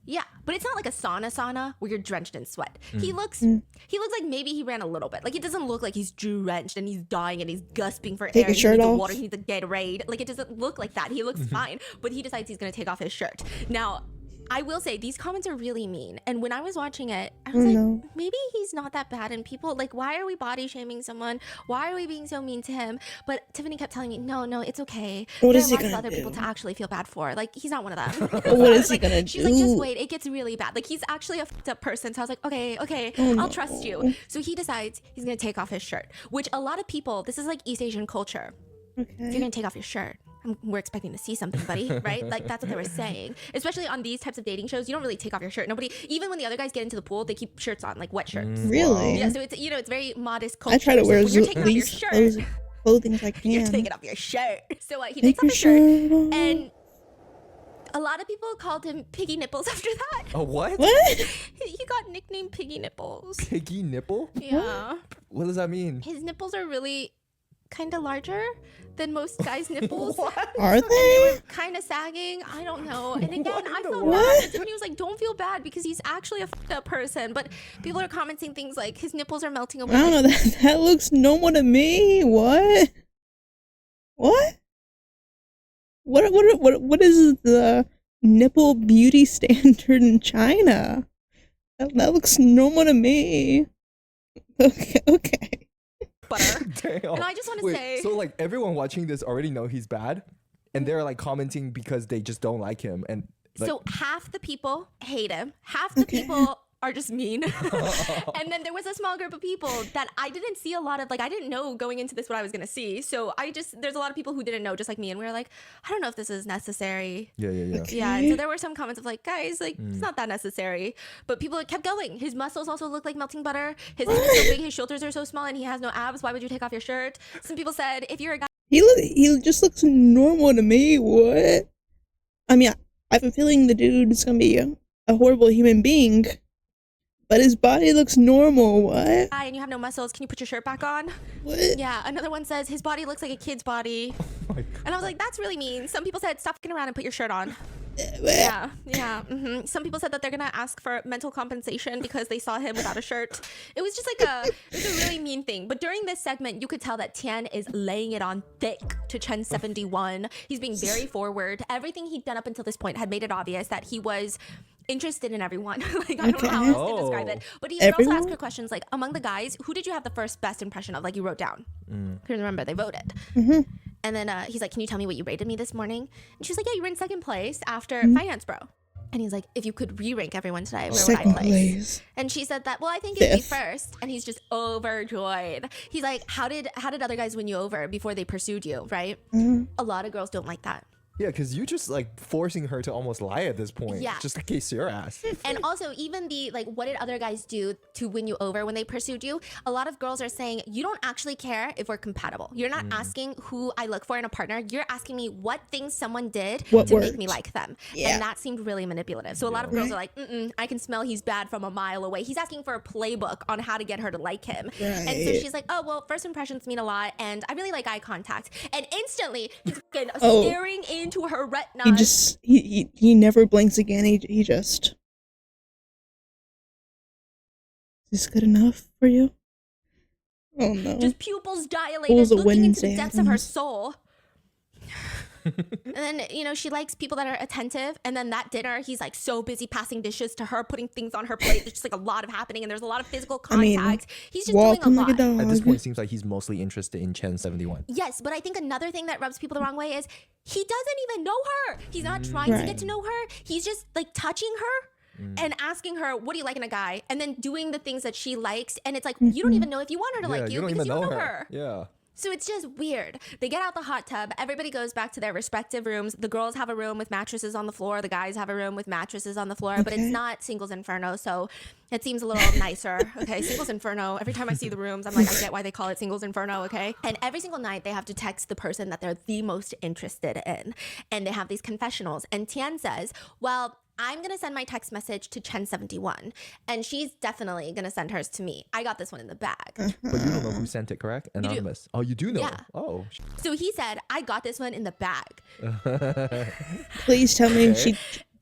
Yeah, but it's not like a sauna where you're drenched in sweat. He looks like maybe he ran a little bit. Like, it doesn't look like he's drenched and he's dying and he's gasping for Take air. his shirt he needs off. water, he needs a Gatorade. Like, it doesn't look like that. He looks fine, but he decides he's gonna take off his shirt. Now, I will say these comments are really mean. And when I was watching it, I was like, maybe he's not that bad. And people like, why are we body shaming someone? Why are we being so mean to him? But Tiffany kept telling me, no, it's okay. What there is are he lots of gonna other do? people to actually feel bad for. Like, he's not one of them. What is he gonna She's like, just do? wait, it gets really bad. Like, he's actually a fucked up person. So I was like, okay, Oh, I'll trust you. So he decides he's gonna take off his shirt, which a lot of people, this is like East Asian culture. If you're Okay. gonna take off your shirt, we're expecting to see something, buddy, right? Like, that's what they were saying. Especially on these types of dating shows, you don't really take off your shirt. Nobody, even when the other guys get into the pool, they keep shirts on, like wet shirts. Really? Yeah, so it's, you know, it's very modest culture. I try to So wear when you're as taking off your least shirt, clothing as I you're can. taking off your shirt. So he Take takes off your his shirt, shirt off. and a lot of people called him Piggy Nipples after that. Oh, what? What? He got nicknamed Piggy Nipples. Piggy nipple? Yeah. What does that mean? His nipples are really kind of larger than most guys' nipples. Are they? Kind of sagging. I don't know. And again, What in I the felt world? bad. And Tiffany was like, don't feel bad because he's actually a fucked up person. But people are commenting things like his nipples are melting away. I don't know. That looks normal to me. What? What? What is the nipple beauty standard in China? That looks normal to me. Okay. Butter. Damn. And I just want to Wait, say, so like everyone watching this already know he's bad, and they're like commenting because they just don't like him, and like, so half the people hate him, half the people are just mean. And then there was a small group of people that I didn't see a lot of, like, I didn't know going into this what I was going to see. So there's a lot of people who didn't know, just like me. And we were like, I don't know if this is necessary. yeah. Yeah, and so there were some comments of like, guys, like, it's not that necessary. But people kept going. His muscles also look like melting butter. His head is so big, his shoulders are so small, and he has no abs. Why would you take off your shirt? Some people said, if you're a guy, He just looks normal to me. What? I mean, I have a feeling the dude is gonna be a horrible human being, but his body looks normal. What? and you have no muscles, can you put your shirt back on? What? Yeah, another one says his body looks like a kid's body. Oh my God. And I was like, that's really mean. Some people said, stop fucking around and put your shirt on. Yeah. Some people said that they're gonna ask for mental compensation because they saw him without a shirt. It was just like it was a really mean thing. But during this segment, you could tell that Tian is laying it on thick to Chen 71. He's being very forward. Everything he'd done up until this point had made it obvious that he was interested in everyone. Like, I don't know how else to describe it. But he would also ask her questions like, among the guys, who did you have the first best impression of? Like, you wrote down. Because remember, they voted. And then he's like, can you tell me what you rated me this morning? And she was like, yeah, you were in second place after Finance Bro. And he's like, if you could re-rank everyone today, where would I Second place? place. And she said that, well, I think it'd be Fifth. first. And he's just overjoyed. He's like, how did other guys win you over before they pursued you, right? A lot of girls don't like that. Yeah, because you just like forcing her to almost lie at this point. Yeah. Just to case your ass. And also, even the, like, what did other guys do to win you over when they pursued you? A lot of girls are saying, you don't actually care if we're compatible. You're not asking who I look for in a partner. You're asking me what things someone did What to make worked. me like them. Yeah. And that seemed really manipulative. So a lot of girls are like, I can smell he's bad from a mile away. He's asking for a playbook on how to get her to like him. And so Right. she's like, oh, well, first impressions mean a lot. And I really like eye contact. And instantly, he's fucking Oh. staring into her retina. He never blinks again. He just. Is this good enough for you? Oh no. Just pupils dilated, Pulls a looking into the Wednesday depths of her Addams. soul. And then, you know, she likes people that are attentive. And then that dinner, he's like so busy passing dishes to her, putting things on her plate. There's just like a lot of happening, and there's a lot of physical I mean, contact. He's just doing a walking lot. like a dog. At this point, it seems like he's mostly interested in Chen 71. Yes, but I think another thing that rubs people the wrong way is he doesn't even know her. He's not trying to Right. get to know her. He's just like touching her and asking her, what do you like in a guy? And then doing the things that she likes. And it's like, you don't even know if you want her to Yeah, like you don't because even you don't know know her. her. Yeah. So it's just weird. They get out the hot tub. Everybody goes back to their respective rooms. The girls have a room with mattresses on the floor. The guys have a room with mattresses on the floor. But it's not Singles Inferno, so it seems a little nicer. Okay, Singles Inferno. Every time I see the rooms, I'm like, I get why they call it Singles Inferno, okay? And every single night, they have to text the person that they're the most interested in. And they have these confessionals. And Tian says, well, I'm going to send my text message to Chen71, and she's definitely going to send hers to me. I got this one in the bag. But you don't know who sent it, correct? Anonymous. Oh, you do know? Yeah. Oh. So he said, I got this one in the bag. Please tell me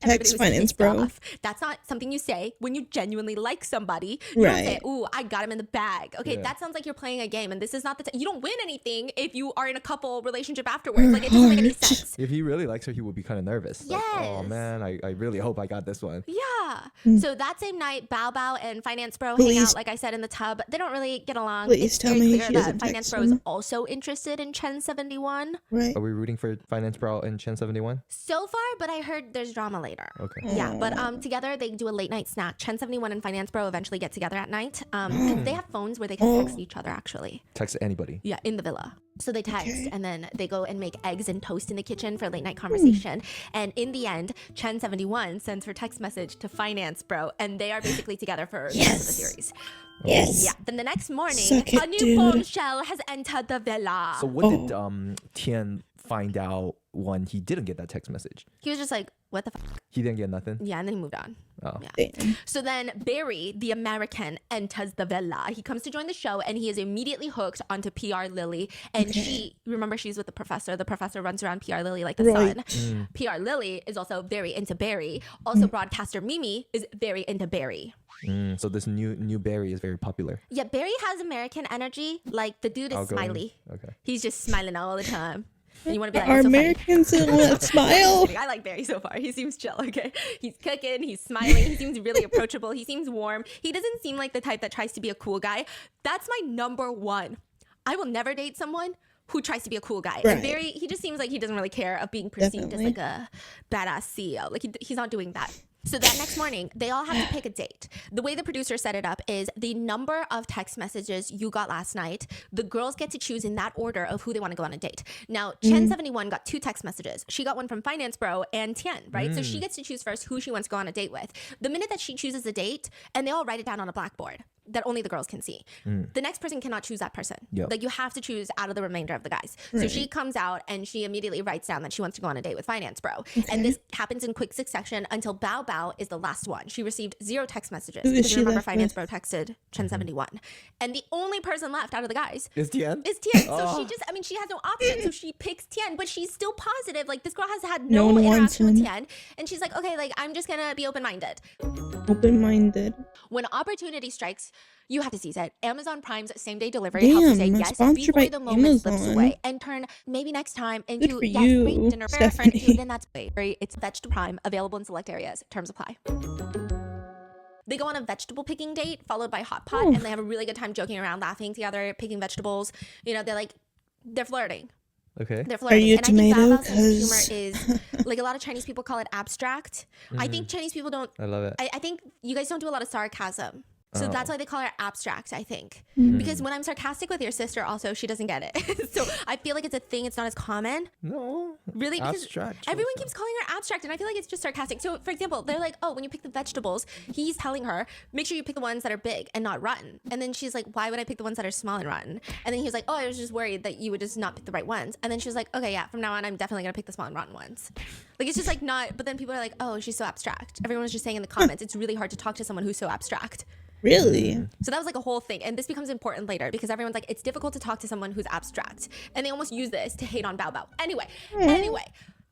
text was finance pissed bro. off. That's not something you say when you genuinely like somebody. You don't say, ooh, I got him in the bag. Okay, that sounds like you're playing a game, and this is not the you don't win anything if you are in a couple relationship afterwards. Like, it doesn't make any sense. If he really likes her, he would be kind of nervous. Yes. Like, oh man, I really hope I got this one. Yeah. So that same night, Bao Bao and Finance Bro hang out, like I said, in the tub. They don't really get along. Please it's tell very me clear she that doesn't Finance text Bro is him. also interested in Chen 71. Right. Are we rooting for Finance Bro and Chen 71? So far, but I heard there's drama later. Okay. Yeah, but together they do a late night snack. Chen 71 and Finance Bro eventually get together at night. 'Cause they have phones where they can text each other, actually. Text anybody. Yeah, in the villa. So they text and then they go and make eggs and toast in the kitchen for late night conversation. And in the end, Chen 71 sends her text message to Finance Bro, and they are basically together for the rest of the series. Yes. Yeah. Then the next morning, Suck it, a new dude. bombshell has entered the villa. So what did Tian find out when he didn't get that text message? He was just like, what the fuck? He didn't get nothing? Yeah, and then he moved on. Oh. Yeah. Damn. So then Barry, the American, enters the villa. He comes to join the show, and he is immediately hooked onto PR Lily. And she's with the professor. The professor runs around PR Lily like the sun. PR Lily is also very into Barry. Also, broadcaster Mimi is very into Barry. So this new Barry is very popular. Yeah, Barry has American energy. Like, the dude is Outgoing. smiley. Okay. He's just smiling all the time. And you want to be like, Are "That's so funny." Americans in that smile? I like Barry so far. He seems chill, okay? He's cooking, he's smiling, he seems really approachable, he seems warm. He doesn't seem like the type that tries to be a cool guy. That's my number one. I will never date someone who tries to be a cool guy. Right. And Barry, he just seems like he doesn't really care of being perceived Definitely. as like a badass CEO. Like, he's not doing that. So that next morning, they all have to pick a date. The way the producer set it up is the number of text messages you got last night, the girls get to choose in that order of who they want to go on a date. Now, Chen 71 got 2 text messages. She got one from Finance Bro and Tian, right? So she gets to choose first who she wants to go on a date with. The minute that she chooses a date, and they all write it down on a blackboard that only the girls can see. The next person cannot choose that person. Yep. Like, you have to choose out of the remainder of the guys. So she comes out and she immediately writes down that she wants to go on a date with Finance Bro. And this happens in quick succession until Bao Bao is the last one. She received 0 text messages. Who is Because she you remember left Finance with? Bro texted Chen 71. And the only person left out of the guys Is Tian? is Tian. So she just, I mean, she has no option. So she picks Tian, but she's still positive. Like, this girl has had No no one wants interaction with him. Tian. And she's like, okay, like, I'm just gonna be open-minded. Open-minded. When opportunity strikes, you have to seize it. Amazon Prime's same-day delivery helps you say Damn, yes sponsored before by the moment slips Amazon. away and turn maybe next time into Good for yes, you, great dinner for a friend. Stephanie. Then that's great. It's Vegetable Prime, available in select areas. Terms apply. They go on a vegetable picking date followed by hot pot, and they have a really good time joking around, laughing together, picking vegetables. You know, they're flirting. Okay. They're flirting. you And I think tomato? Bao Bao's sense of 'Cause- humor is like, a lot of Chinese people call it abstract. I think Chinese people don't. I love it. I think you guys don't do a lot of sarcasm. So that's why they call her abstract, I think. Mm. Because when I'm sarcastic with your sister, also, she doesn't get it. So I feel like it's a thing. It's not as common. No. Really? Because Abstract. everyone keeps calling her abstract, and I feel like it's just sarcastic. So, for example, they're like, oh, when you pick the vegetables, he's telling her, make sure you pick the ones that are big and not rotten. And then she's like, why would I pick the ones that are small and rotten? And then he was like, oh, I was just worried that you would just not pick the right ones. And then she was like, okay, yeah, from now on, I'm definitely going to pick the small and rotten ones. Like, it's just like not, but then people are like, oh, she's so abstract. Everyone was just saying in the comments, it's really hard to talk to someone who's so abstract. Really? So that was like a whole thing. And this becomes important later because everyone's like, it's difficult to talk to someone who's abstract. And they almost use this to hate on Bao Bao. Anyway,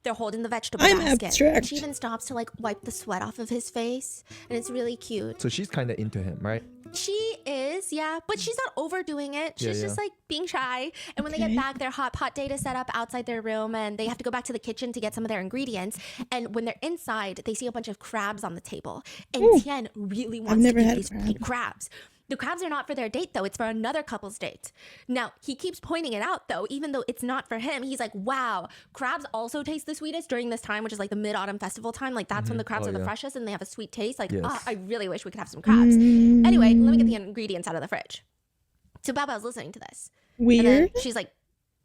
they're holding the vegetable I'm basket. abstract. She even stops to like wipe the sweat off of his face. And it's really cute. So she's kind of into him, right? She is, yeah, but she's not overdoing it. She's Yeah, just yeah. like being shy. And when they get back, their hot pot date is set up outside their room, and they have to go back to the kitchen to get some of their ingredients. And when they're inside, they see a bunch of crabs on the table. And Tian really wants never to eat had a these pink crabs. The crabs are not for their date, though. It's for another couple's date. Now, he keeps pointing it out, though, even though it's not for him. He's like, wow, crabs also taste the sweetest during this time, which is like the mid-autumn festival time. Like, that's when the crabs Oh, are the yeah. freshest and they have a sweet taste. Like, Yes. I really wish we could have some crabs. Anyway, let me get the ingredients out of the fridge. So Bao Bao's listening to this. And Weird. then she's like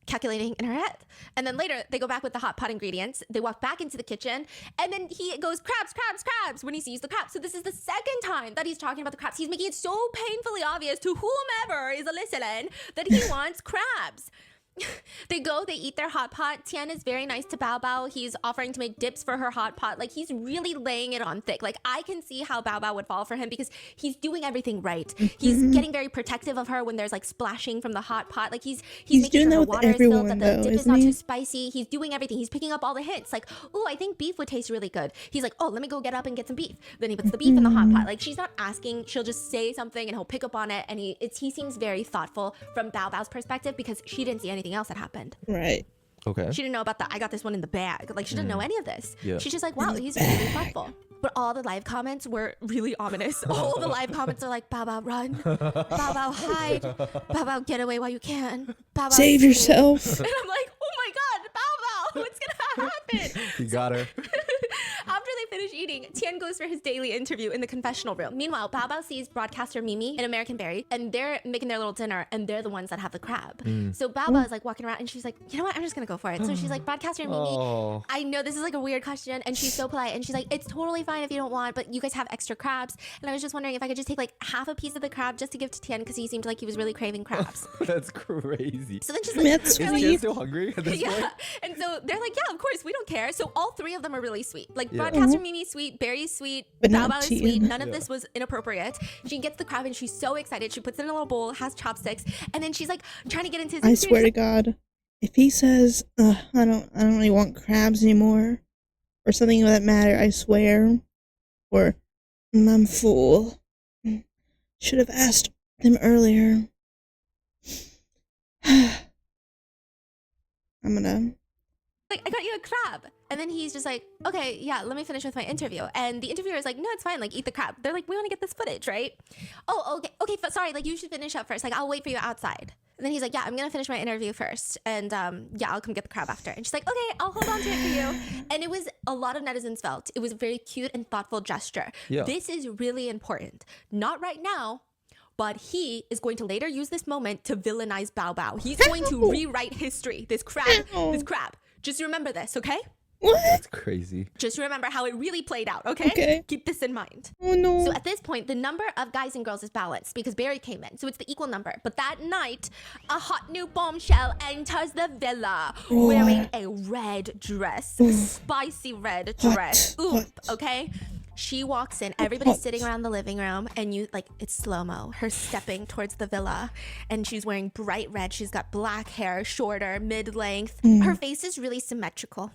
calculating in her head. And then later they go back with the hot pot ingredients. They walk back into the kitchen, and then he goes, crabs, crabs, crabs, when he sees the crabs. So this is the second time that he's talking about the crabs. He's making it so painfully obvious to whomever is listening that he wants crabs. They go, they eat their hot pot. Tian is very nice to Bao Bao. He's offering to make dips for her hot pot. Like, he's really laying it on thick. Like, I can see how Bao Bao would fall for him because he's doing everything right. He's getting very protective of her when there's like splashing from the hot pot. Like, he's making doing sure that her with water is filled, that the everyone, dip though, is not isn't too he? spicy. He's doing everything. He's picking up all the hints. Like, oh, I think beef would taste really good. He's like, oh, let me go get up and get some beef. Then he puts the beef in the hot pot. Like, she's not asking. She'll just say something and he'll pick up on it. And he seems very thoughtful from Bao Bao's perspective because she didn't see anything else that happened. Right. Okay. She didn't know about I got this one in the bag. Like, she didn't know any of this. Yeah. She's just like, wow, he's really thoughtful. But all the live comments were really ominous. All the live comments are like, Bao Bao, run. Bao Bao, hide. Bao Bao, get away while you can. Bao Bao, Save escape." yourself. And I'm like, oh my God, Bao Bao, what's gonna happen? You got her. After they finish eating, Tian goes for his daily interview in the confessional room. Meanwhile, Bao Bao sees broadcaster Mimi and American Berry, and they're making their little dinner, and they're the ones that have the crab. So Bao Bao is like walking around, and she's like, you know what? I'm just gonna go for it. So she's like, broadcaster Mimi, Oh. I know this is like a weird question, and she's so polite, and she's like, it's totally fine if you don't want, but you guys have extra crabs, and I was just wondering if I could just take like half a piece of the crab just to give to Tian because he seemed like he was really craving crabs. That's crazy. So then she's I mean, like, that's they're Is like, Tian still hungry at this yeah. point? And so they're like, yeah, of course, we don't care. So all three of them are really sweet. Like, Yeah. broadcaster Mimi's sweet, Barry's sweet, But Bao not Bao is Tian. sweet. None of Yeah. this was inappropriate. She gets the crab and she's so excited. She puts it in a little bowl, has chopsticks, and then she's like trying to get into his I interview. swear to She's God, if he says, I don't really want crabs anymore, or something of that matter, I swear, or I'm full. Should have asked them earlier. I'm gonna. like, I got you a crab. And then he's just like, okay, yeah, let me finish with my interview. And the interviewer is like, no, it's fine. Like, eat the crab. They're like, we want to get this footage, right? Oh, okay, sorry. Like, you should finish up first. Like, I'll wait for you outside. And then he's like, yeah, I'm going to finish my interview first. And yeah, I'll come get the crab after. And she's like, okay, I'll hold on to it for you. And it was, a lot of netizens felt, it was a very cute and thoughtful gesture. Yeah. This is really important. Not right now, but he is going to later use this moment to villainize Bao Bao. He's going to rewrite history. This crab. Just remember this, okay? What? That's crazy. Just remember how it really played out, okay? Okay. Keep this in mind. Oh no. So at this point, the number of guys and girls is balanced because Barry came in. So it's the equal number. But that night, a hot new bombshell enters the villa wearing a red dress. Spicy red dress. Oop, okay? She walks in, everybody's sitting around the living room, and you, like, it's slow-mo. Her stepping towards the villa, and she's wearing bright red. She's got black hair, shorter, mid-length. Her face is really symmetrical.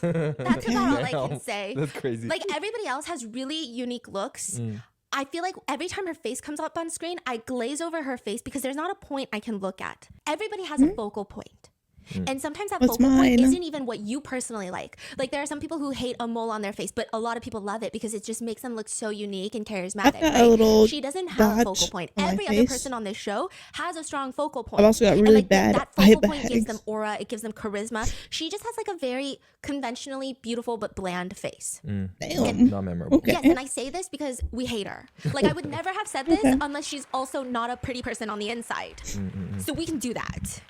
That's about all I can say. That's crazy. Like, everybody else has really unique looks. I feel like every time her face comes up on screen, I glaze over her face because there's not a point I can look at. Everybody has a focal point. And sometimes that What's focal point mine? isn't even what you personally like. Like, there are some people who hate a mole on their face, but a lot of people love it because it just makes them look so unique and charismatic. I've got a right? little She doesn't have a dot focal point. on my Every other face. person on this show has a strong focal point. I've also got And, really like, bad that eye focal point gives them bags. aura. It gives them charisma. She just has like a very conventionally beautiful but bland face. Damn. Not memorable. Okay. Yes, and I say this because we hate her. Like, I would never have said this unless she's also not a pretty person on the inside. So we can do that.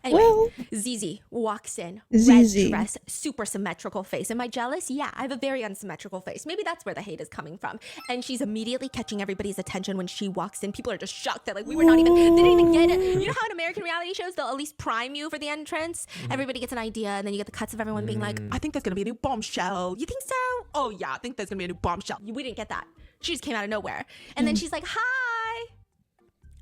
Anyway, Well- Zizi walks in, Zizi. red dress, super symmetrical face. Am I jealous? Yeah, I have a very unsymmetrical face. Maybe that's where the hate is coming from. And she's immediately catching everybody's attention when she walks in. People are just shocked that, like, we were not even, they didn't even get it. You know how in American reality shows, they'll at least prime you for the entrance? Everybody gets an idea, and then you get the cuts of everyone being like, I think there's gonna be a new bombshell. You think so? Oh yeah, I think there's gonna be a new bombshell. We didn't get that. She just came out of nowhere. And then she's like, hi.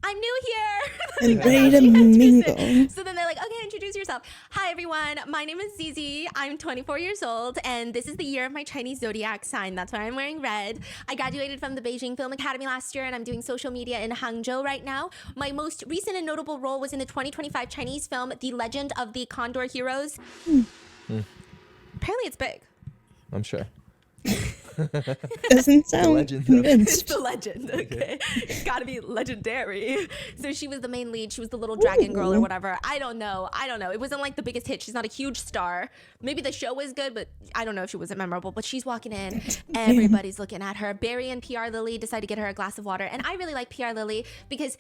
I'm new here. And That's ready how to she introduced it. mingle. So then they're like, okay, introduce yourself. Hi, everyone. My name is Zizi. I'm 24 years old, and this is the year of my Chinese zodiac sign. That's why I'm wearing red. I graduated from the Beijing Film Academy last year, and I'm doing social media in Hangzhou right now. My most recent and notable role was in the 2025 Chinese film, The Legend of the Condor Heroes. Apparently, it's big. I'm sure. Doesn't sound legend, though. It's convinced. the legend, okay? It's gotta be legendary. So she was the main lead. She was the little dragon girl or whatever. I don't know. It wasn't like the biggest hit. She's not a huge star. Maybe the show was good, but I don't know if she wasn't memorable. But she's walking in. Everybody's looking at her. Barry and PR Lily decide to get her a glass of water. And I really like PR Lily because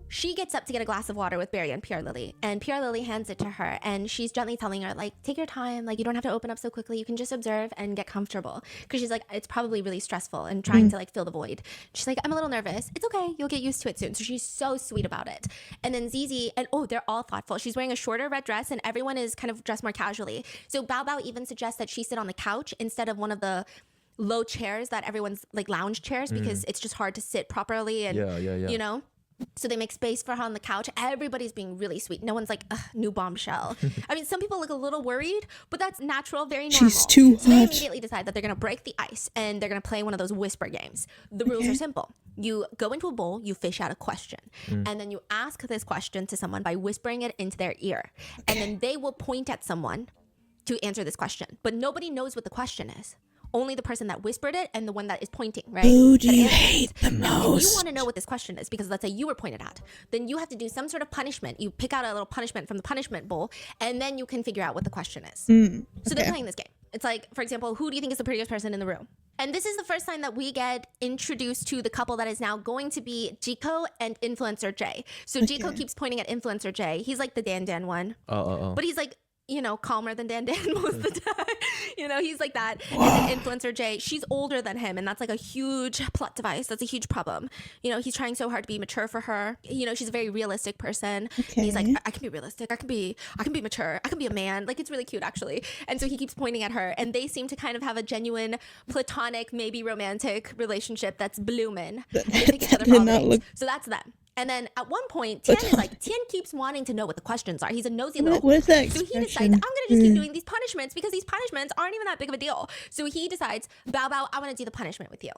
she gets up to get a glass of water with Barry and Pierre Lily, and Pierre Lily hands it to her, and she's gently telling her, like, take your time, like, you don't have to open up so quickly, you can just observe and get comfortable, because she's like, it's probably really stressful and trying to like fill the void. She's like, I'm a little nervous. It's okay, you'll get used to it soon. So she's so sweet about it. And then Zizi, and they're all thoughtful. She's wearing a shorter red dress, and everyone is kind of dressed more casually. So Bao Bao even suggests that she sit on the couch instead of one of the low chairs that everyone's like lounge chairs, because it's just hard to sit properly, and you know. So they make space for her on the couch. Everybody's being really sweet. No one's like, new Bombshell. I mean, some people look a little worried, but that's natural, very normal. She's too hot. So they immediately decide that they're going to break the ice and they're going to play one of those whisper games. The rules are simple. You go into a bowl, you fish out a question, and then you ask this question to someone by whispering it into their ear. And then they will point at someone to answer this question. But nobody knows what the question is. Only the person that whispered it and the one that is pointing, right? Who do you hate the Now, if you most? want to know what this question is, because let's say you were pointed at, then you have to do some sort of punishment. You pick out a little punishment from the punishment bowl, and then you can figure out what the question is. So they're playing this game. It's like, for example, who do you think is the prettiest person in the room? And this is the first time that we get introduced to the couple that is now going to be Jiko and Influencer J. So Jiko keeps pointing at Influencer J. He's like the Dan one. But he's like, you know, calmer than Dan most of the time. You know, he's like that. And then Influencer J, she's older than him, and that's like a huge plot device. That's a huge problem. You know, he's trying so hard to be mature for her. You know, she's a very realistic person. And he's like, I can be realistic. I can be mature. I can be a man. Like, it's really cute, actually. And so he keeps pointing at her, and they seem to kind of have a genuine platonic, maybe romantic relationship that's blooming. And they pick each other for all the things. So that's them. And then at one point, Tian is like, Tian keeps wanting to know what the questions are. He's a nosy little. What is that So expression? he decides, I'm going to just keep doing these punishments because these punishments aren't even that big of a deal. So he decides, Bao Bao, I want to do the punishment with you.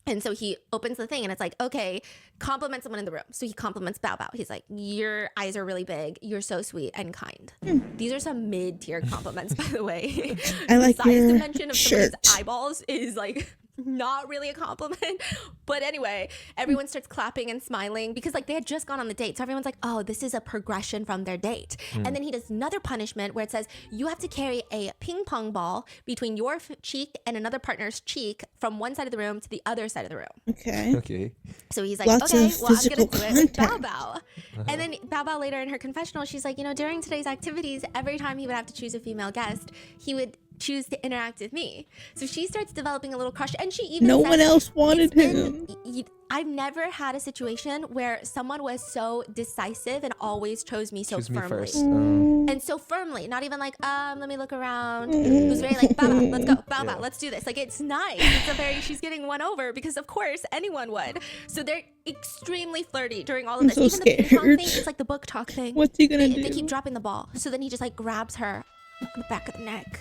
And so he opens the thing and it's like, okay, compliment someone in the room. So he compliments Bao Bao. He's like, your eyes are really big. You're so sweet and kind. These are some mid-tier compliments, by the way. I like the size your dimension of somebody's shirt. eyeballs is like not really a compliment. But anyway, everyone starts clapping and smiling because like they had just gone on the date. So everyone's like, oh, this is a progression from their date. And then he does another punishment where it says you have to carry a ping pong ball between your cheek and another partner's cheek from one side of the room to the other side of the room. Okay. So he's like, Lots okay, of well, I'm going to physical do it with Bao contact. Bao. And then Bao Bao later in her confessional, she's like, you know, during today's activities, every time he would have to choose a female guest, he would choose to interact with me. So she starts developing a little crush, and she even No says, one else wanted "It's been- him. I've never had a situation where someone was so decisive and always chose me so Choose me firmly. first. And so firmly, not even like, let me look around. It was very like, Bao Bao, let's go, Bao Bao, let's do this. Like, it's nice. It's a very, she's getting won over because of course anyone would. So they're extremely flirty during all of this. so Even the ping pong scared. thing, it's like the book talk thing. What's he gonna They do? keep dropping the ball. So then he just like grabs her on the back of the neck.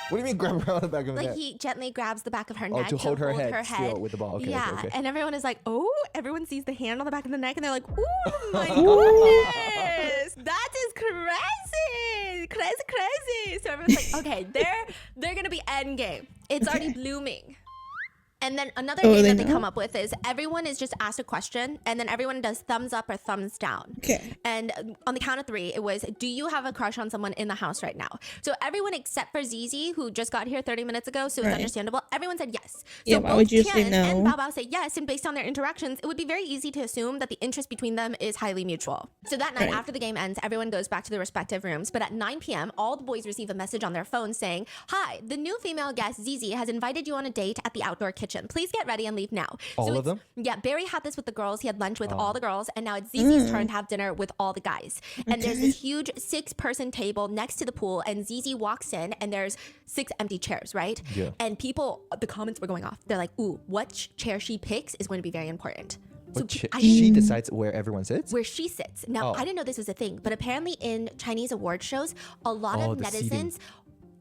What do you mean grab her on the back of the Like neck? he gently grabs the back of her Oh, neck to hold her head still with the ball. Okay, yeah, okay. and everyone is like, oh, everyone sees the hand on the back of the neck and they're like, oh my goodness, that is crazy. So everyone's like, okay, they're gonna be end game. It's already blooming. And then another game they that they know? come up with is everyone is just asked a question and then everyone does thumbs up or thumbs down. Okay. And on the count of 3, it was, do you have a crush on someone in the house right now? So everyone except for Zizi, who just got here 30 minutes ago, so it's Right. understandable, everyone said yes. So Yeah, why both would you say Tian and no? Bao Bao say yes, and based on their interactions, it would be very easy to assume that the interest between them is highly mutual. So that night, Right. after the game ends, everyone goes back to their respective rooms, but at 9 p.m., all the boys receive a message on their phone saying, hi, the new female guest, Zizi, has invited you on a date at the outdoor kitchen. Please get ready and leave now. All of it's- them? Yeah, Barry had this with the girls. He had lunch with all the girls, and now it's Zizi's turn to have dinner with all the guys. And there's this huge 6-person table next to the pool, and Zizi walks in, and there's 6 empty chairs, right? Yeah. And people, the comments were going off. They're like, ooh, what chair she picks is going to be very important. But So I she decides where everyone sits? where she sits. Now, Oh. I didn't know this was a thing, but apparently in Chinese award shows, a lot Oh, of the seating. netizens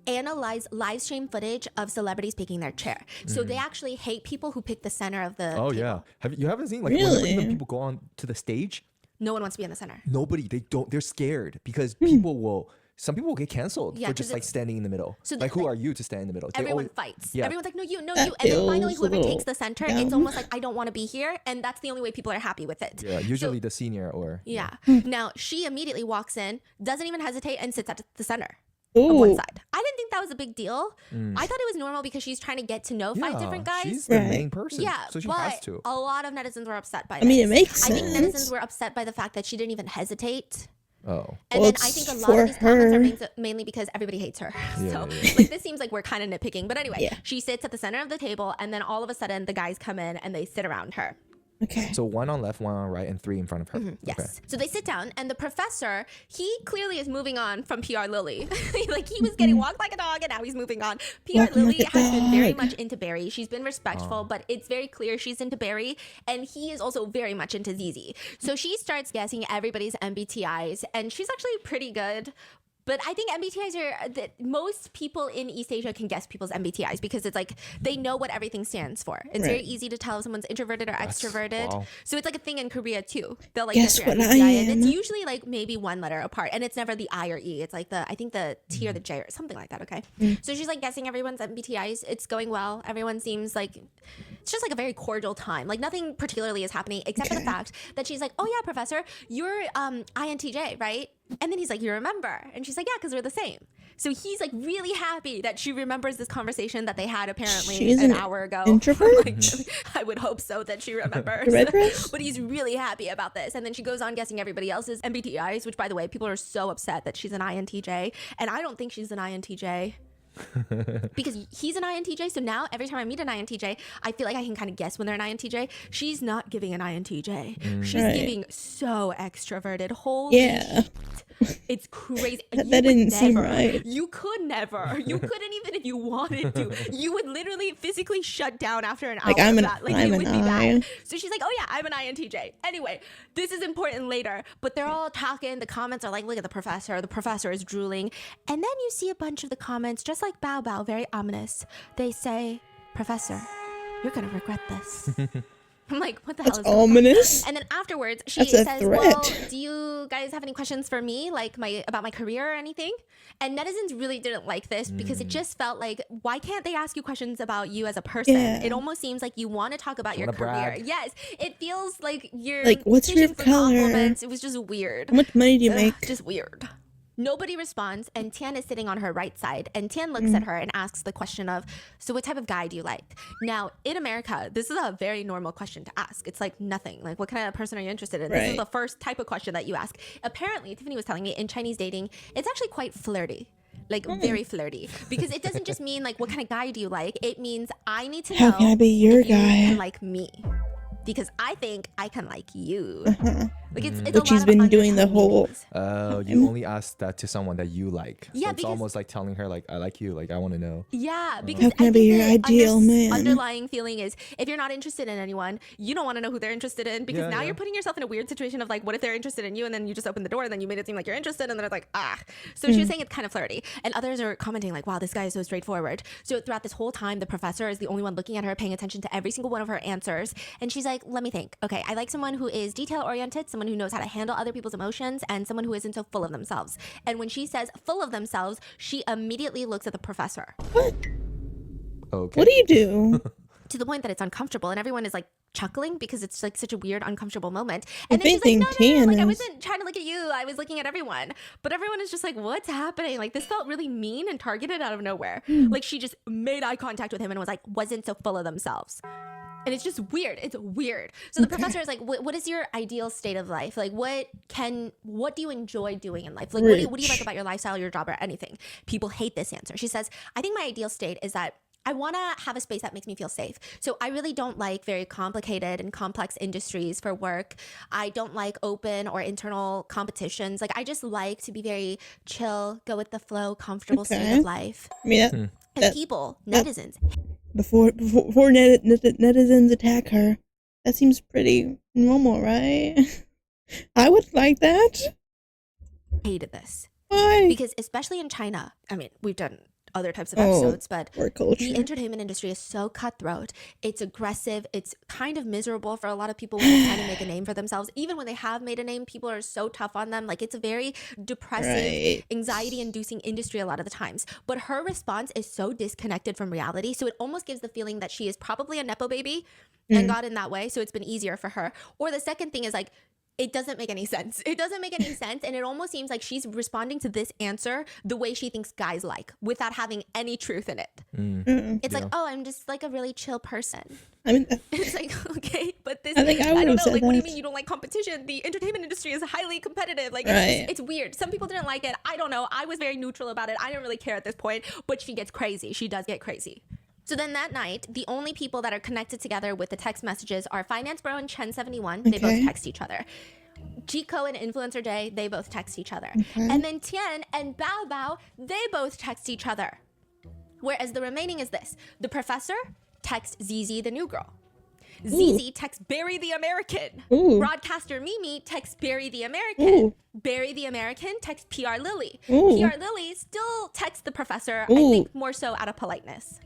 analyze live stream footage of celebrities picking their chair. So they actually hate people who pick the center of the Oh, table. yeah. You haven't seen, like, Really? when people go on to the stage, No one wants to be in the center. nobody, they're scared because people will, some people will get canceled Yeah, for just 'cause like it's- standing in the middle. So Like, the- who are you to stand in the middle? They Everyone always- fights. Yeah. Everyone's like, no, you, no, That you. And then finally, feels a whoever takes little the center, dumb. it's almost like, I don't want to be here. And that's the only way people are happy with it. Yeah, usually the senior or... Yeah. Now, she immediately walks in, doesn't even hesitate, and sits at the center. one Ooh. side. I didn't think that was a big deal. I thought it was normal because she's trying to get to know 5 different guys. She's the Right. main person. Yeah, So she but has to. a lot of netizens were upset by I mean, it this. makes I think netizens sense. were upset by the fact that she didn't even hesitate. Oh. And Well, then I it's think a lot for of these comments are her. mainly because everybody hates her. Yeah, So yeah. like this seems like we're kind of nitpicking. But anyway, Yeah. she sits at the center of the table, and then all of a sudden the guys come in and they sit around her. Okay. So 1 on left, 1 on right, and 3 in front of her. Yes. Okay. So they sit down, and the professor, he clearly is moving on from PR Lily. Like he was getting walked like a dog, and now he's moving on. PR Walking Lily like a has been very dog. much into Barry. She's been respectful, but it's very clear she's into Barry, and he is also very much into Zizi. So she starts guessing everybody's MBTIs, and she's actually pretty good. But I think MBTIs are that most people in East Asia can guess people's MBTIs because it's like they know what everything stands for. It's very Right. easy to tell if someone's introverted or extroverted. wow. So it's like a thing in Korea too. They'll like Guess guess your what I MBTI, and it's am. usually like maybe one letter apart, and it's never the I or E. It's like I think the T or the J or something like that. Okay, so she's like guessing everyone's MBTIs. It's going well. Everyone seems like it's just like a very cordial time. Like nothing particularly is happening except for the Okay. fact that she's like, "Oh yeah, professor, you're INTJ, right?" And then he's like, "You remember?" And she's like, "Yeah, because we're the same." So he's like really happy that she remembers this conversation that they had apparently She's an an hour ago. introvert? Like, I would hope so that she remembers. Red dress? But he's really happy about this. And then she goes on guessing everybody else's MBTIs, which by the way, people are so upset that she's an INTJ. And I don't think she's an INTJ. Because he's an INTJ, so now every time I meet an INTJ, I feel like I can kind of guess when they're an INTJ. She's not giving an INTJ. She's Right. giving so extroverted. Holy Yeah. it's crazy. That You didn't would seem never. right. You could never. You couldn't even if you wanted to. You would literally physically shut down after an hour Like, I'm of an- that. Like I'm it would an be I. bad. So she's like, "Oh yeah, I'm an INTJ." Anyway, this is important later. But they're all talking. The comments are like, "Look at the professor. The professor is drooling." And then you see a bunch of the comments, just like Bao Bao, very ominous. They say, "Professor, you're gonna regret this." I'm like, what the hell That's is going on? ominous. And then afterwards, she That's a says, threat. "Well, do you guys have any questions for me, like about my career or anything?" And netizens really didn't like this because it just felt like, why can't they ask you questions about you as a person? Yeah. It almost seems like you want to talk about your wanna career. brag. Yes, it feels like you're Like, what's your fishing for color? compliments. It was just weird. How much money do you Ugh, make? just weird. Nobody responds, and Tian is sitting on her right side, and Tian looks at her and asks the question of, "So what type of guy do you like?" Now, in America, this is a very normal question to ask. It's like nothing. Like, what kind of person are you interested in? This is Right. the first type of question that you ask. Apparently, Tiffany was telling me in Chinese dating, it's actually quite flirty. Like very flirty, because it doesn't just mean like what kind of guy do you like. It means I need to How know can I be your if you guy? can like me, because I think I can like you. Like it's a Which lot he's of been doing the undertone whole- meanings. Oh, you only ask that to someone that you like. Yeah, so it's because- almost like telling her, like, I like you. Like, I want to know. Yeah, because How can I I be think your the ideal man? underlying feeling is if you're not interested in anyone, you don't want to know who they're interested in because Yeah, now yeah. you're putting yourself in a weird situation of like, what if they're interested in you and then you just open the door and then you made it seem like you're interested and then it's like, ah. So she was saying it's kind of flirty. And others are commenting like, wow, this guy is so straightforward. So throughout this whole time, the professor is the only one looking at her, paying attention to every single one of her answers. And she's like, let me think. Okay, I like someone who is detail oriented, someone who knows how to handle other people's emotions, and someone who isn't so full of themselves. And when she says full of themselves, she immediately looks at the professor. Okay. What do you do? To the point that it's uncomfortable and everyone is like chuckling because it's like such a weird uncomfortable moment. And If then she's like, no, anything, like I Tian wasn't trying to look at you, I was looking at everyone. But everyone is just like, what's happening? Like this felt really mean and targeted out of nowhere. Like she just made eye contact with him and was like, wasn't so full of themselves. And it's just weird. It's weird. So the professor is like, what is your ideal state of life? Like what do you enjoy doing in life? Like what do you like Rich. about your lifestyle, your job, or anything? People hate this answer. She says, I think my ideal state is that I want to have a space that makes me feel safe. So I really don't like very complicated and complex industries for work. I don't like open or internal competitions. Like I just like to be very chill, go with the flow, comfortable state Okay. of life. I mean, And That- people, that- netizens, before netizens attack her, that seems pretty normal, right? I would like that. hated this. Why? Because especially in China, I mean, we've done other types of Oh, episodes, but Work culture. the entertainment industry is so cutthroat. It's aggressive. It's kind of miserable for a lot of people when they're trying to make a name for themselves. Even when they have made a name, people are so tough on them. Like it's a very depressive, Right. anxiety-inducing industry a lot of the times. But her response is so disconnected from reality. So it almost gives the feeling that she is probably a Nepo baby and got in that way. So it's been easier for her. Or the second thing is like, it doesn't make any sense. It doesn't make any sense. And it almost seems like she's responding to this answer the way she thinks guys like, without having any truth in it. It's like, oh, I'm just like a really chill person. I mean, It's like, okay, but this, I think I I would don't have know, said like, what do you that. mean you don't like competition? The entertainment industry is highly competitive. Like, Right. it's weird. Some people didn't like it. I don't know. I was very neutral about it. I didn't really care at this point, but she gets crazy. She does get crazy. So then that night, the only people that are connected together with the text messages are Finance Bro and Chen71. They both text each other. Chico and Influencer Day, they both text each other. And then Tian and Bao Bao, they both text each other. Whereas the remaining is this. The professor texts Zizi, the new girl. Zizi texts Barry the American. Broadcaster Mimi texts Barry the American. Barry the American texts PR Lily. PR Lily still texts the professor, I think more so out of politeness.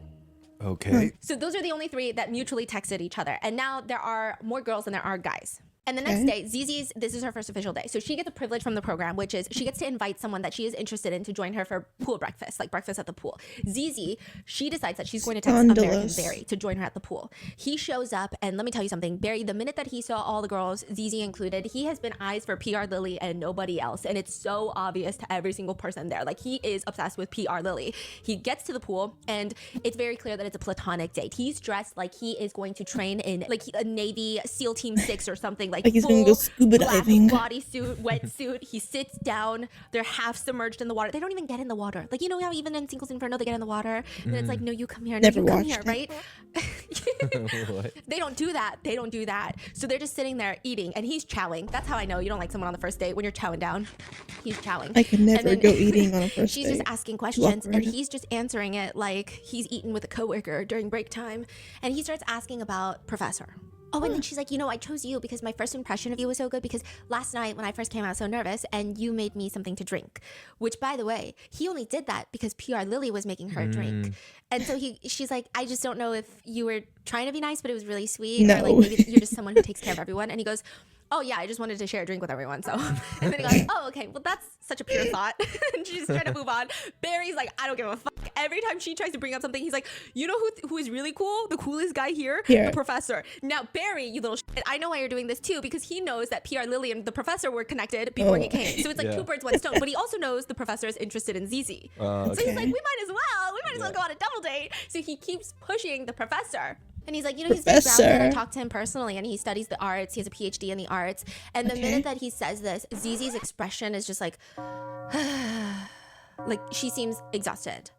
Okay. So those are the only three that mutually texted each other. And now there are more girls than there are guys. And the next day, Zizi's, this is her first official day. So she gets a privilege from the program, which is she gets to invite someone that she is interested in to join her for pool breakfast, like breakfast at the pool. Zizi, she decides that she's going to text American Barry to join her at the pool. He shows up, and let me tell you something. Barry, the minute that he saw all the girls, Zizi included, he has been eyes for PR Lily and nobody else. And it's so obvious to every single person there. Like, he is obsessed with PR Lily. He gets to the pool, and it's very clear that it's a platonic date. He's dressed like he is going to train in like a Navy SEAL Team 6 or something. Like he's gonna go scuba diving. Bodysuit, wetsuit. He sits down. They're half submerged in the water. They don't even get in the water. Like, you know how even in Singles Inferno they get in the water, and it's like, no, you come here. No, Never you come watched here, it. right? They don't do that. They don't do that. So they're just sitting there eating, and he's chowing. That's how I know you don't like someone on the first date, when you're chowing down. He's chowing. I could never go eating on a first she's date. just asking questions, and he's just answering it like he's eaten with a coworker during break time. And he starts asking about Professor. Oh, and then she's like, you know, I chose you because my first impression of you was so good because last night when I first came out, I was so nervous and you made me something to drink. Which, by the way, he only did that because PR Lily was making her a drink. And so she's like, I just don't know if you were trying to be nice, but it was really sweet. No. Or like maybe you're just someone who takes care of everyone. And he goes, oh yeah, I just wanted to share a drink with everyone. So, and then he goes, oh, okay, well, that's such a pure thought. And she's trying to move on. Barry's like, I don't give a fuck. Every time she tries to bring up something, he's like, you know who is really cool? The coolest guy here? The professor. Now, Barry, you little shit, I know why you're doing this too, because he knows that PR Lily and the professor were connected before he came. So it's like two birds, one stone. But he also knows the professor is interested in Zizi. So he's like, we might as well go on a double date. So he keeps pushing the professor. And he's like, you know, he's very grounded. I talked to him personally, and he studies the arts. He has a PhD in the arts. And the minute that he says this, Zizi's expression is just like, like she seems exhausted.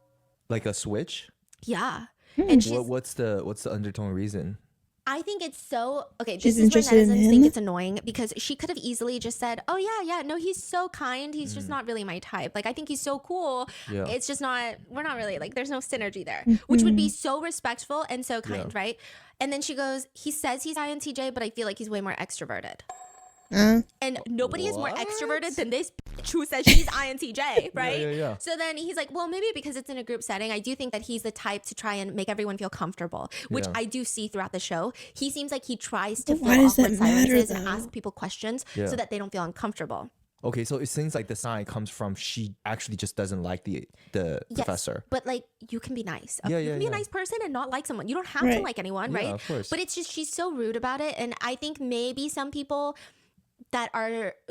Like a switch? Yeah. And she's, what's the undertone reason? I think it's so okay. She's This is where interested in netizens him? think it's annoying because she could have easily just said, "Oh yeah, no, he's so kind. He's just not really my type. Like I think he's so cool. Yeah. It's just not. We're not really like. There's no synergy there." Which would be so respectful and so kind, right? And then she goes, "He says he's INTJ, but I feel like he's way more extroverted." And nobody is more extroverted than this bitch who says she's INTJ, right? Yeah. So then he's like, well, maybe because it's in a group setting, I do think that he's the type to try and make everyone feel comfortable, which I do see throughout the show. He seems like he tries to fill awkward silences and ask people questions so that they don't feel uncomfortable. Okay, so it seems like the sign comes from she actually just doesn't like the professor. But like you can be nice. You can be a nice person and not like someone. You don't have to like anyone, right? Of course. But it's just she's so rude about it. And I think maybe some people that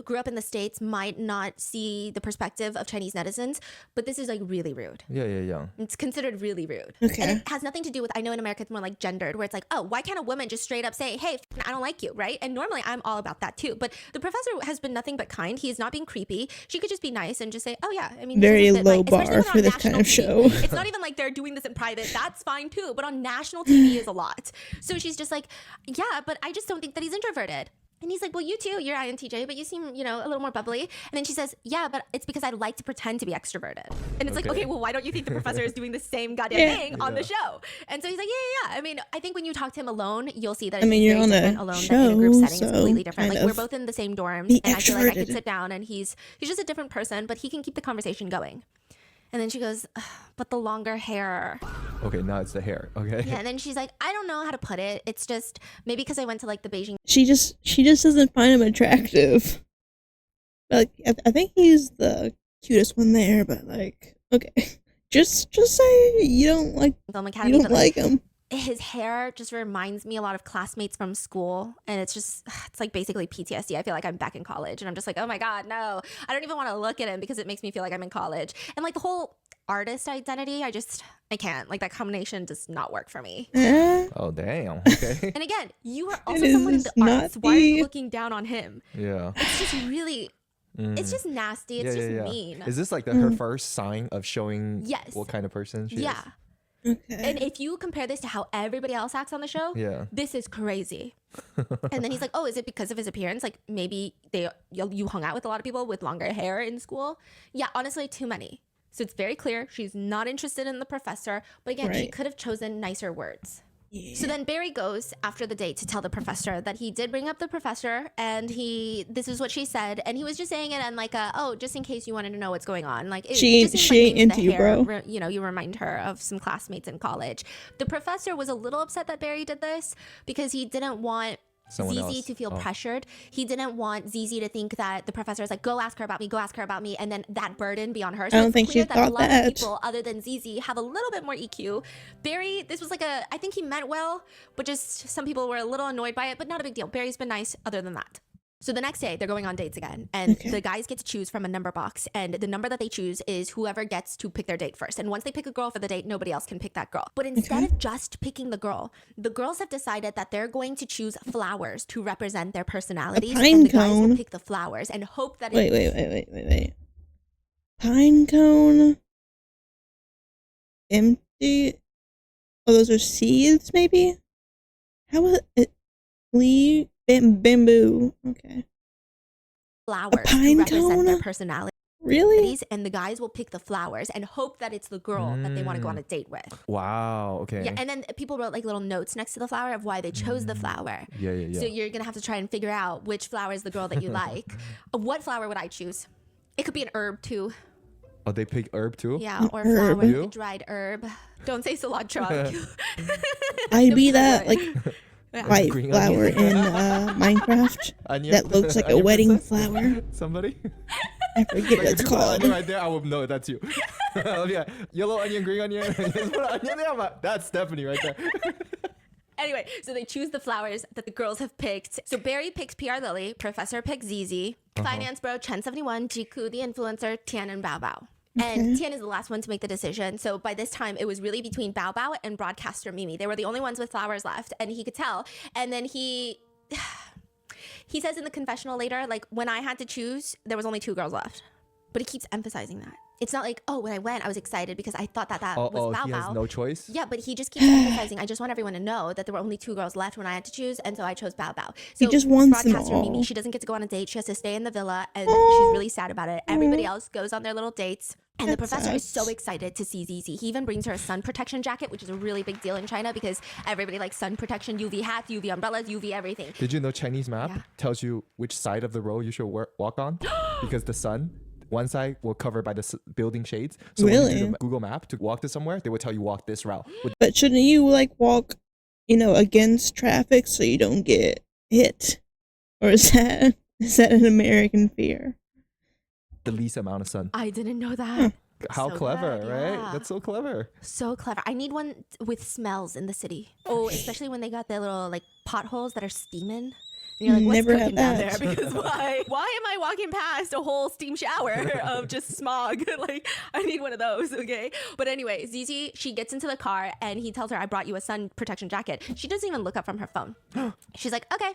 grew up in the States might not see the perspective of Chinese netizens, but this is like really rude. Yeah. It's considered really rude. Okay. And it has nothing to do with, I know in America it's more like gendered, where it's like, oh, why can't a woman just straight up say, hey, I don't like you, right? And normally I'm all about that too. But the professor has been nothing but kind. He is not being creepy. She could just be nice and just say, oh yeah, I mean, very this is low like, bar for this kind of show. It's not even like they're doing this in private. That's fine too. But on national TV is a lot. So she's just like, yeah, but I just don't think that he's introverted. And he's like, well, you too, you're INTJ, but you seem, you know, a little more bubbly. And then she says, yeah, but it's because I like to pretend to be extroverted. And it's like, okay, well, why don't you think the professor is doing the same goddamn thing on the show? And so he's like, yeah. I mean, I think when you talk to him alone, you'll see that it's very different alone than in a group setting. It's completely different. Like, we're both in the same dorms, and I feel like I could sit down, and he's just a different person, but he can keep the conversation going. And then she goes, but the longer hair. Okay, now it's the hair. Okay. Yeah, and then she's like, I don't know how to put it. It's just maybe because I went to like the Beijing. She just doesn't find him attractive. Like I think he's the cutest one there, but like okay, just say you don't like Film Academy, you don't but like him. his hair just reminds me a lot of classmates from school, and it's like basically PTSD. I feel like I'm back in college, and I'm just like, oh my god, no, I don't even want to look at him because it makes me feel like I'm in college. And like the whole artist identity, I can't, like, that combination does not work for me. Oh damn. Okay. And again, you are also It someone in is the arts. Why are you not looking down on him? Yeah. It's just really, it's just nasty. It's just mean. Is this like her first sign of showing Yes. what kind of person she is? Yeah. Okay. And if you compare this to how everybody else acts on the show, Yeah. this is crazy. And then he's like, oh, is it because of his appearance? Like maybe you hung out with a lot of people with longer hair in school. Yeah, honestly, too many. So it's very clear she's not interested in the professor. But again, she Right. could have chosen nicer words. Yeah. So then Barry goes after the date to tell the professor that he did bring up the professor, and this is what she said, and he was just saying it and like, oh, just in case you wanted to know what's going on. Like She just seems ain't maybe into the you, hair, bro. you remind her of some classmates in college. The professor was a little upset that Barry did this because he didn't want Someone ZZ else. to feel pressured. He didn't want ZZ to think that the professor is like, go ask her about me, and then that burden be on her. So I don't it's think clear she that a thought lot that. of people other than ZZ have a little bit more EQ. Barry, this was like I think he meant well, but just some people were a little annoyed by it, but not a big deal. Barry's been nice other than that. So the next day, they're going on dates again, and the guys get to choose from a number box, and the number that they choose is whoever gets to pick their date first. And once they pick a girl for the date, nobody else can pick that girl. But instead of just picking the girls have decided that they're going to choose flowers to represent their personalities, pine and the guys will cone? pick the flowers and hope that Wait. Pine cone. Empty. Oh, those are seeds, maybe? How was it? Leaf? Bamboo. Okay. flowers to pine represent their cone? personalities, Really? and the guys will pick the flowers and hope that it's the girl that they want to go on a date with. Wow. Okay. Yeah, and then people wrote like little notes next to the flower of why they chose the flower. Yeah. So you're gonna have to try and figure out which flower is the girl that you like. What flower would I choose? It could be an herb too. Oh, they pick herb too? Yeah, or a Herb. flower, You? a dried herb. Don't say cilantro. I'd be No, that would. like Yeah. white Green flower onion. in Minecraft. Onion? That looks like a Onion wedding princess? flower. Somebody? I forget Like, what it's if you put called. onion right there, I would know that's you. Yeah, yellow onion, green onion. Just put onion there. I'm like, that's Stephanie right there. Anyway, so they choose the flowers that the girls have picked. So Barry picks PR Lily, Professor picks ZZ, Finance Bro, Chen71, Jiku, the influencer, Tian, and Bao Bao. And Tian is the last one to make the decision. So by this time, it was really between Bao Bao and broadcaster Mimi. They were the only ones with flowers left, and he could tell. And then he says in the confessional later, like, when I had to choose, there was only 2 girls left. But he keeps emphasizing that. It's not like, oh, when I went, I was excited because I thought that was Bao he has Bao. no choice? Yeah, but he just keeps emphasizing, I just want everyone to know that there were only 2 girls left when I had to choose, and so I chose Bao Bao. So He just wants them broadcaster Mimi, all. she doesn't get to go on a date. She has to stay in the villa, and she's really sad about it. Everybody else goes on their little dates. And the That professor is sucks. so excited to see ZZ. He even brings her a sun protection jacket, which is a really big deal in China because everybody likes sun protection, UV hats, UV umbrellas, UV everything. Did you know Chinese map Yeah. tells you which side of the road you should walk on? Because the sun, one side will cover by the building shades. So when you do Really? the Google map to walk to somewhere, they will tell you walk this route. With But shouldn't you like walk, against traffic so you don't get hit? Or is that an American fear? the least amount of sun. I didn't know that. How So clever, good, right? yeah. That's so clever. So clever. I need one with smells in the city. Oh, especially when they got their little like potholes that are steaming. And you're like, what's Never had cooking down there? that. Because why? Why am I walking past a whole steam shower of just smog? Like, I need one of those, okay? But anyway, ZZ, she gets into the car and he tells her, I brought you a sun protection jacket. She doesn't even look up from her phone. She's like, okay.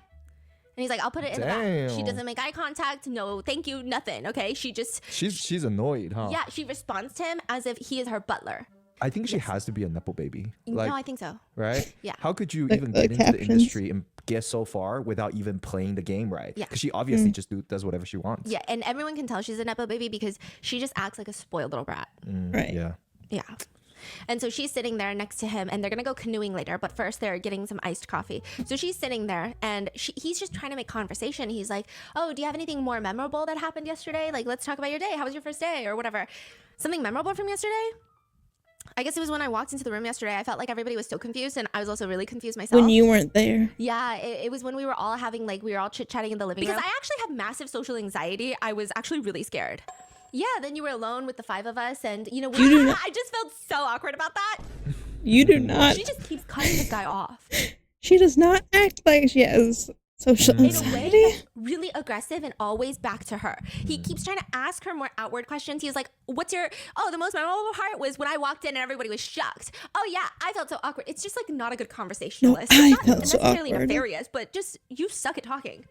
And he's like, I'll put it in the back. She Damn. doesn't make eye contact. No, thank you, nothing. Okay. She just, She's annoyed, huh? yeah, she responds to him as if he is her butler. I think she has to be a nepo baby. Like, No, I think so. right? Yeah. How could you Like even the get into the captions? industry and get so far without even playing the game right? Yeah. Because she obviously just does whatever she wants. Yeah, and everyone can tell she's a Nepo baby because she just acts like a spoiled little brat. Right. Yeah. Yeah. And so she's sitting there next to him and they're going to go canoeing later. But first they're getting some iced coffee. So she's sitting there and he's just trying to make conversation. He's like, oh, do you have anything more memorable that happened yesterday? Like, let's talk about your day. How was your first day or whatever? Something memorable from yesterday? I guess it was when I walked into the room yesterday. I felt like everybody was so confused and I was also really confused myself. When you weren't there. Yeah, it was when we were all having, like, we were all chit-chatting in the living room. Because I actually have massive social anxiety. I was actually really scared. Yeah, then you were alone with the 5 of us and, You do not- I just felt so awkward about that. You do not. She just keeps cutting this guy off. She does not act like she has social In a way anxiety. that's really aggressive and always back to her. He keeps trying to ask her more outward questions. He's like, what's your, oh, the most memorable part was when I walked in and everybody was shocked. Oh yeah, I felt so awkward. It's just like not a good conversationalist. I It's not felt so necessarily awkward. nefarious, but just you suck at talking.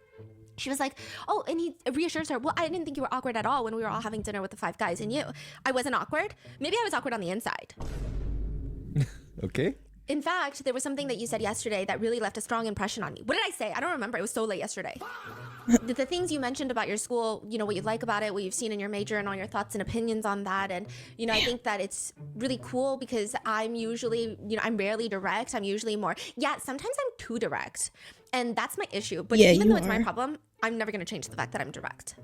She was like, oh, and he reassures her, well, I didn't think you were awkward at all when we were all having dinner with the 5 guys and you. I wasn't awkward. Maybe I was awkward on the inside. Okay. In fact, there was something that you said yesterday that really left a strong impression on me. What did I say? I don't remember. It was so late yesterday. The things you mentioned about your school, you know, what you like about it, what you've seen in your major and all your thoughts and opinions on that. And, you know, I think that it's really cool because I'm usually, you know, I'm rarely direct. I'm usually more, yeah, sometimes I'm too direct. And that's my issue. But Yeah, even you though it's my are. problem, I'm never going to change the fact that I'm direct.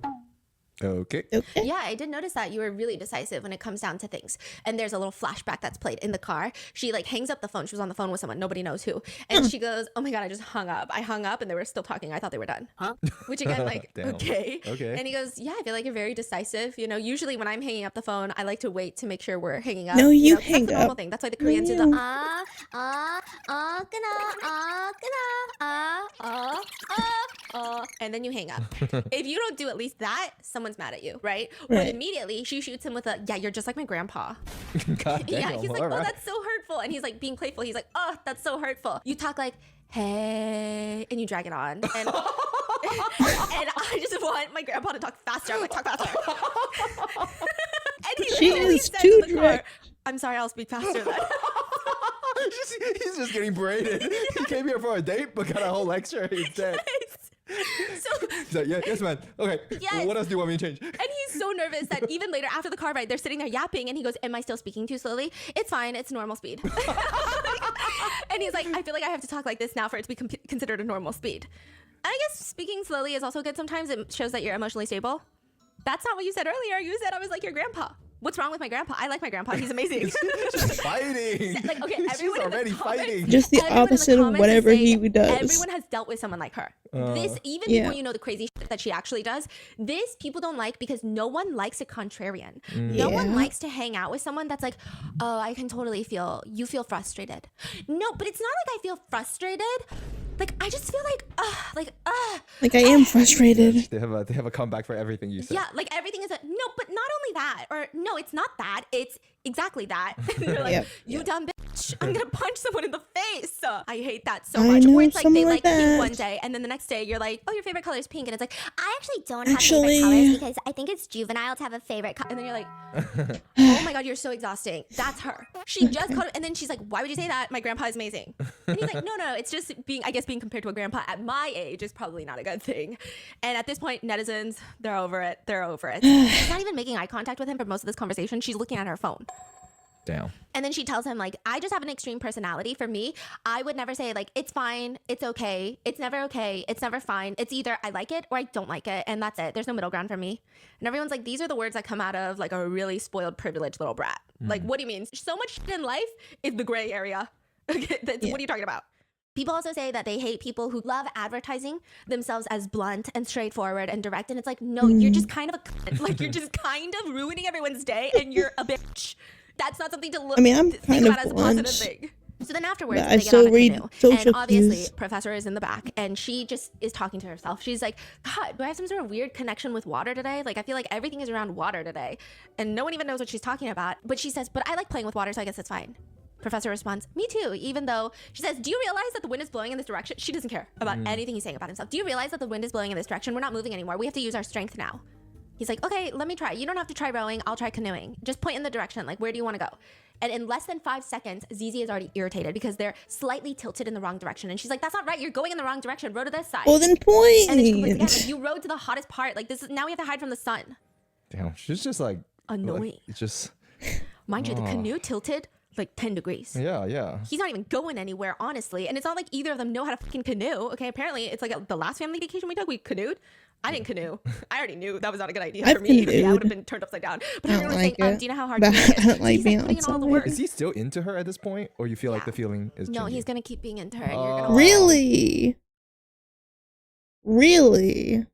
Okay. Okay. Yeah, I did notice that you were really decisive when it comes down to things. And there's a little flashback that's played in the car. She like hangs up the phone. She was on the phone with someone. Nobody knows who. And she goes, oh my God, I just hung up. I hung up and they were still talking. I thought they were done. Huh? Which again, like, Damn. okay. Okay. And he goes, yeah, I feel like you're very decisive. You know, usually when I'm hanging up the phone, I like to wait to make sure we're hanging up. No, you know, hang that's the normal up. thing. That's why the Koreans do the you. and then you hang up. If you don't do at least that, someone's mad at you, right? But Right. immediately she shoots him with a, yeah, you're just like my grandpa. God damn. Yeah, he's like, oh, alright. that's so hurtful. And he's like being playful. He's like, oh, that's so hurtful. You talk like, hey, and you drag it on. And, and I just want my grandpa to talk faster. I'm like, talk faster. And he She literally is says too in the car, direct. I'm sorry, I'll speak faster then. He's just getting braided. He came here for a date, but got a whole lecture instead. So, He's like, yeah, yes, man. Okay. Yes. What else do you want me to change? and he's so nervous that even later after the car ride, they're sitting there yapping, and he goes, am I still speaking too slowly? It's fine. It's normal speed. And he's like, I feel like I have to talk like this now for it to be considered a normal speed. And I guess speaking slowly is also good sometimes. It shows that you're emotionally stable. That's not what you said earlier. You said I was like your grandpa. What's wrong with my grandpa? I like my grandpa. He's amazing. She's fighting. Like, okay, She's everyone in the already comments- fighting. Just the Everyone in the opposite of comments whatever is he saying does. Everyone has dealt with someone like her. This, even Yeah. before you know the crazy shit that she actually does, this people don't like because no one likes a contrarian. No one Yeah. likes to hang out with someone that's like, oh, I can totally feel, you feel frustrated. No, but it's not like I feel frustrated. Like, I just feel like, Like, I am frustrated. They have a comeback for everything you said. yeah, like everything is a, no, but not only that, or no, it's not that, it's exactly that. And they're like, Yep, you dumb bitch, I'm gonna punch someone in the face. I hate that so I much. know Or it's like someone they like like pink that. one day, and then the next day you're like, oh, your favorite color is pink, and it's like, I actually don't have Actually- favorite colors because I think it's juvenile to have a favorite color. And then you're like, oh my God, you're so exhausting. That's her. She just called it, and then she's like, why would you say that? My grandpa is amazing. And he's like, no, it's just being, I guess being compared to a grandpa at my age is probably not a good thing. And at this point, netizens, they're over it. She's not even making eye contact with him for most of this conversation. She's looking at her phone. Damn. And then she tells him, like, I just have an extreme personality. For me, I would never say, like, it's fine, it's okay, it's never fine. It's either I like it or I don't like it, and that's it. There's no middle ground for me. And everyone's like, these are the words that come out of, like, a really spoiled, privileged little brat. Like, what do you mean? So much shit in life is the gray area. Okay, What are you talking about? People also say that they hate people who love advertising themselves as blunt and straightforward and direct. And it's like, no, you're just kind of a cunt. Like, you're just kind of ruining everyone's day and you're a bitch. That's not something to look I mean, I'm think kind of about as a positive blunt. thing. So then afterwards, But they I get still on a read canoe, social and obviously, cues. Professor is in the back, and she just is talking to herself. She's like, God, do I have some sort of weird connection with water today? Like, I feel like everything is around water today, and no one even knows what she's talking about. But she says, but I like playing with water, so I guess it's fine. Professor responds, me too, even though she says, do you realize that the wind is blowing in this direction? She doesn't care about anything he's saying about himself. Do you realize that the wind is blowing in this direction? We're not moving anymore. We have to use our strength now. He's like, okay, let me try. You don't have to try rowing. I'll try canoeing. Just point in the direction. Like, where do you want to go? And in less than 5 seconds, Zizi is already irritated because they're slightly tilted in the wrong direction. And she's like, that's not right. You're going in the wrong direction. Row to this side. Well, then And then she complains again, point. like, you rode to the hottest part. Like, this is, now we have to hide from the sun. Damn. She's just like Annoying. It's just Mind you, the canoe tilted like 10 degrees. yeah. He's not even going anywhere, honestly. And it's not like either of them know how to fucking canoe. Okay, apparently it's like the last family vacation we took, we canoed. I didn't canoe. I already knew that was not a good idea I've for me. canoed. I would have been turned upside down. But I everyone don't was saying, like it. do you know how hard But canoeing is? I don't So like he's being like putting in all the outside. work. Is he still into her at this point, or you feel like Yeah. the feeling is No, changing? he's gonna keep being into her. And you're gonna Really? Really?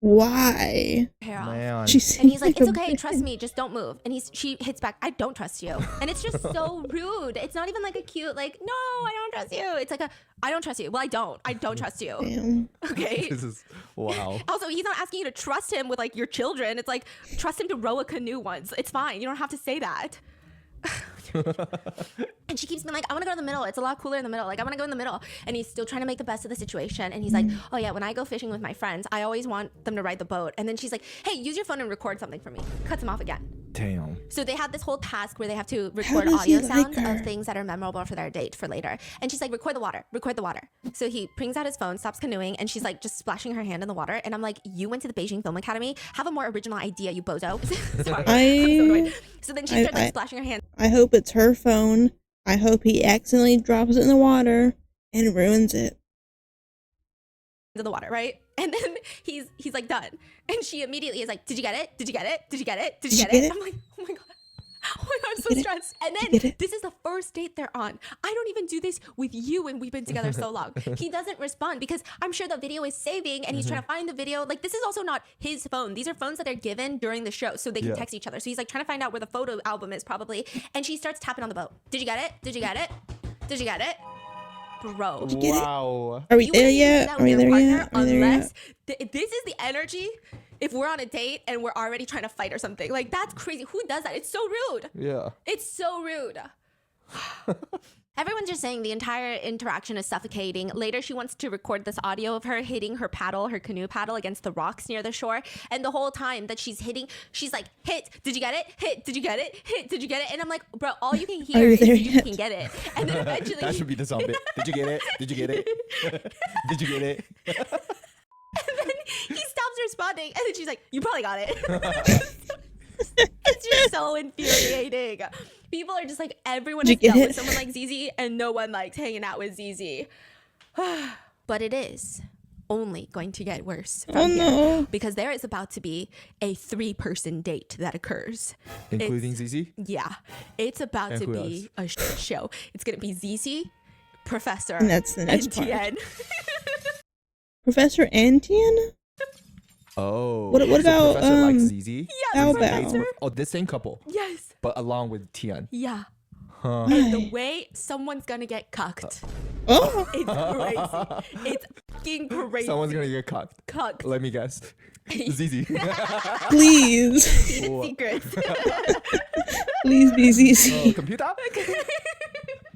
Why? Hair off. Man. She And seems he's like, a it's okay, bitch. trust me, just don't move. And she hits back, I don't trust you. And it's just so rude. It's not even like a cute, like, no, I don't trust you. It's like I don't trust you. Well, I don't trust you. Damn. Okay. This is wow. Also, he's not asking you to trust him with like your children. It's like, trust him to row a canoe once. It's fine. You don't have to say that. And she keeps being like, I want to go to the middle. It's a lot cooler in the middle. Like, I want to go in the middle. And he's still trying to make the best of the situation. And he's like, oh yeah, when I go fishing with my friends, I always want them to ride the boat. And then she's like, hey, use your phone and record something for me. Cuts him off again. Damn. So they have this whole task where they have to record does he audio like sounds her? of things that are memorable for their date for later. And she's like, record the water, record the water. So he brings out his phone, stops canoeing, and she's like just splashing her hand in the water. And I'm like, you went to the Beijing Film Academy? Have a more original idea, you bozo. Sorry. I'm so annoyed. So then she starts like splashing her hand I hope it's her phone. I hope he accidentally drops it in the water and ruins it. into the water, right? And then he's like done. And she immediately is like, did you get it? Did you get it? Did you get it? Did you get it? I'm like, oh my God. Oh my God, I'm so stressed. And then this is the first date they're on. I don't even do this with you and we've been together so long. He doesn't respond because I'm sure the video is saving and he's trying to find the video. Like, this is also not his phone. These are phones that are given during the show so they can text each other. So he's like trying to find out where the photo album is probably. And she starts tapping on the boat. Did you get it? Did you get it? Did you get it? Bro. Wow. Are we You there wouldn't even do yet? that Are we with your there partner yet? Are we there unless yet? this is the energy if we're on a date and we're already trying to fight or something. Like, that's crazy. Who does that? It's so rude. Yeah. It's so rude. Everyone's just saying the entire interaction is suffocating. Later, she wants to record this audio of her hitting her paddle, her canoe paddle, against the rocks near the shore. And the whole time that she's hitting, she's like, hit, did you get it? Hit, did you get it? Hit, did you get it? And I'm like, bro, all you can hear is, did you can get it? And then eventually... That should be the song bit. Did you get it? Did you get it? Did you get it? And then he stops responding, and then she's like, you probably got it. It's just so infuriating. People are just like, everyone has dealt with someone like ZZ, and no one likes hanging out with ZZ. But it is only going to get worse from here, because there is about to be a 3-person date that occurs. Including ZZ? Yeah. It's about And to who be a show. It's going to be ZZ, Professor, And that's the next part. Tien. Professor Antian? Oh. What so about, Professor likes ZZ? Yeah, How the about- professor. Oh, this same couple. Yes. But along with Tian. Yeah. Huh. And the way someone's gonna get cucked. Oh! It's crazy. It's fucking crazy. Someone's gonna get cucked. cucked. Let me guess. ZZ. Please. Hidden secrets. Please be ZZ. Oh, computer?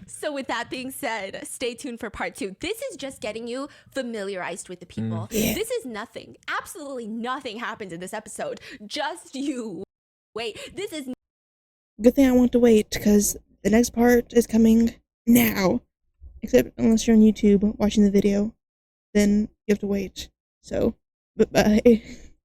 So with that being said, stay tuned for part 2. This is just getting you familiarized with the people. Yeah. This is nothing. Absolutely nothing happens in this episode. Just you wait. This is Good thing I want to wait, because the next part is coming now. Except unless you're on YouTube watching the video, then you have to wait. So, bye-bye.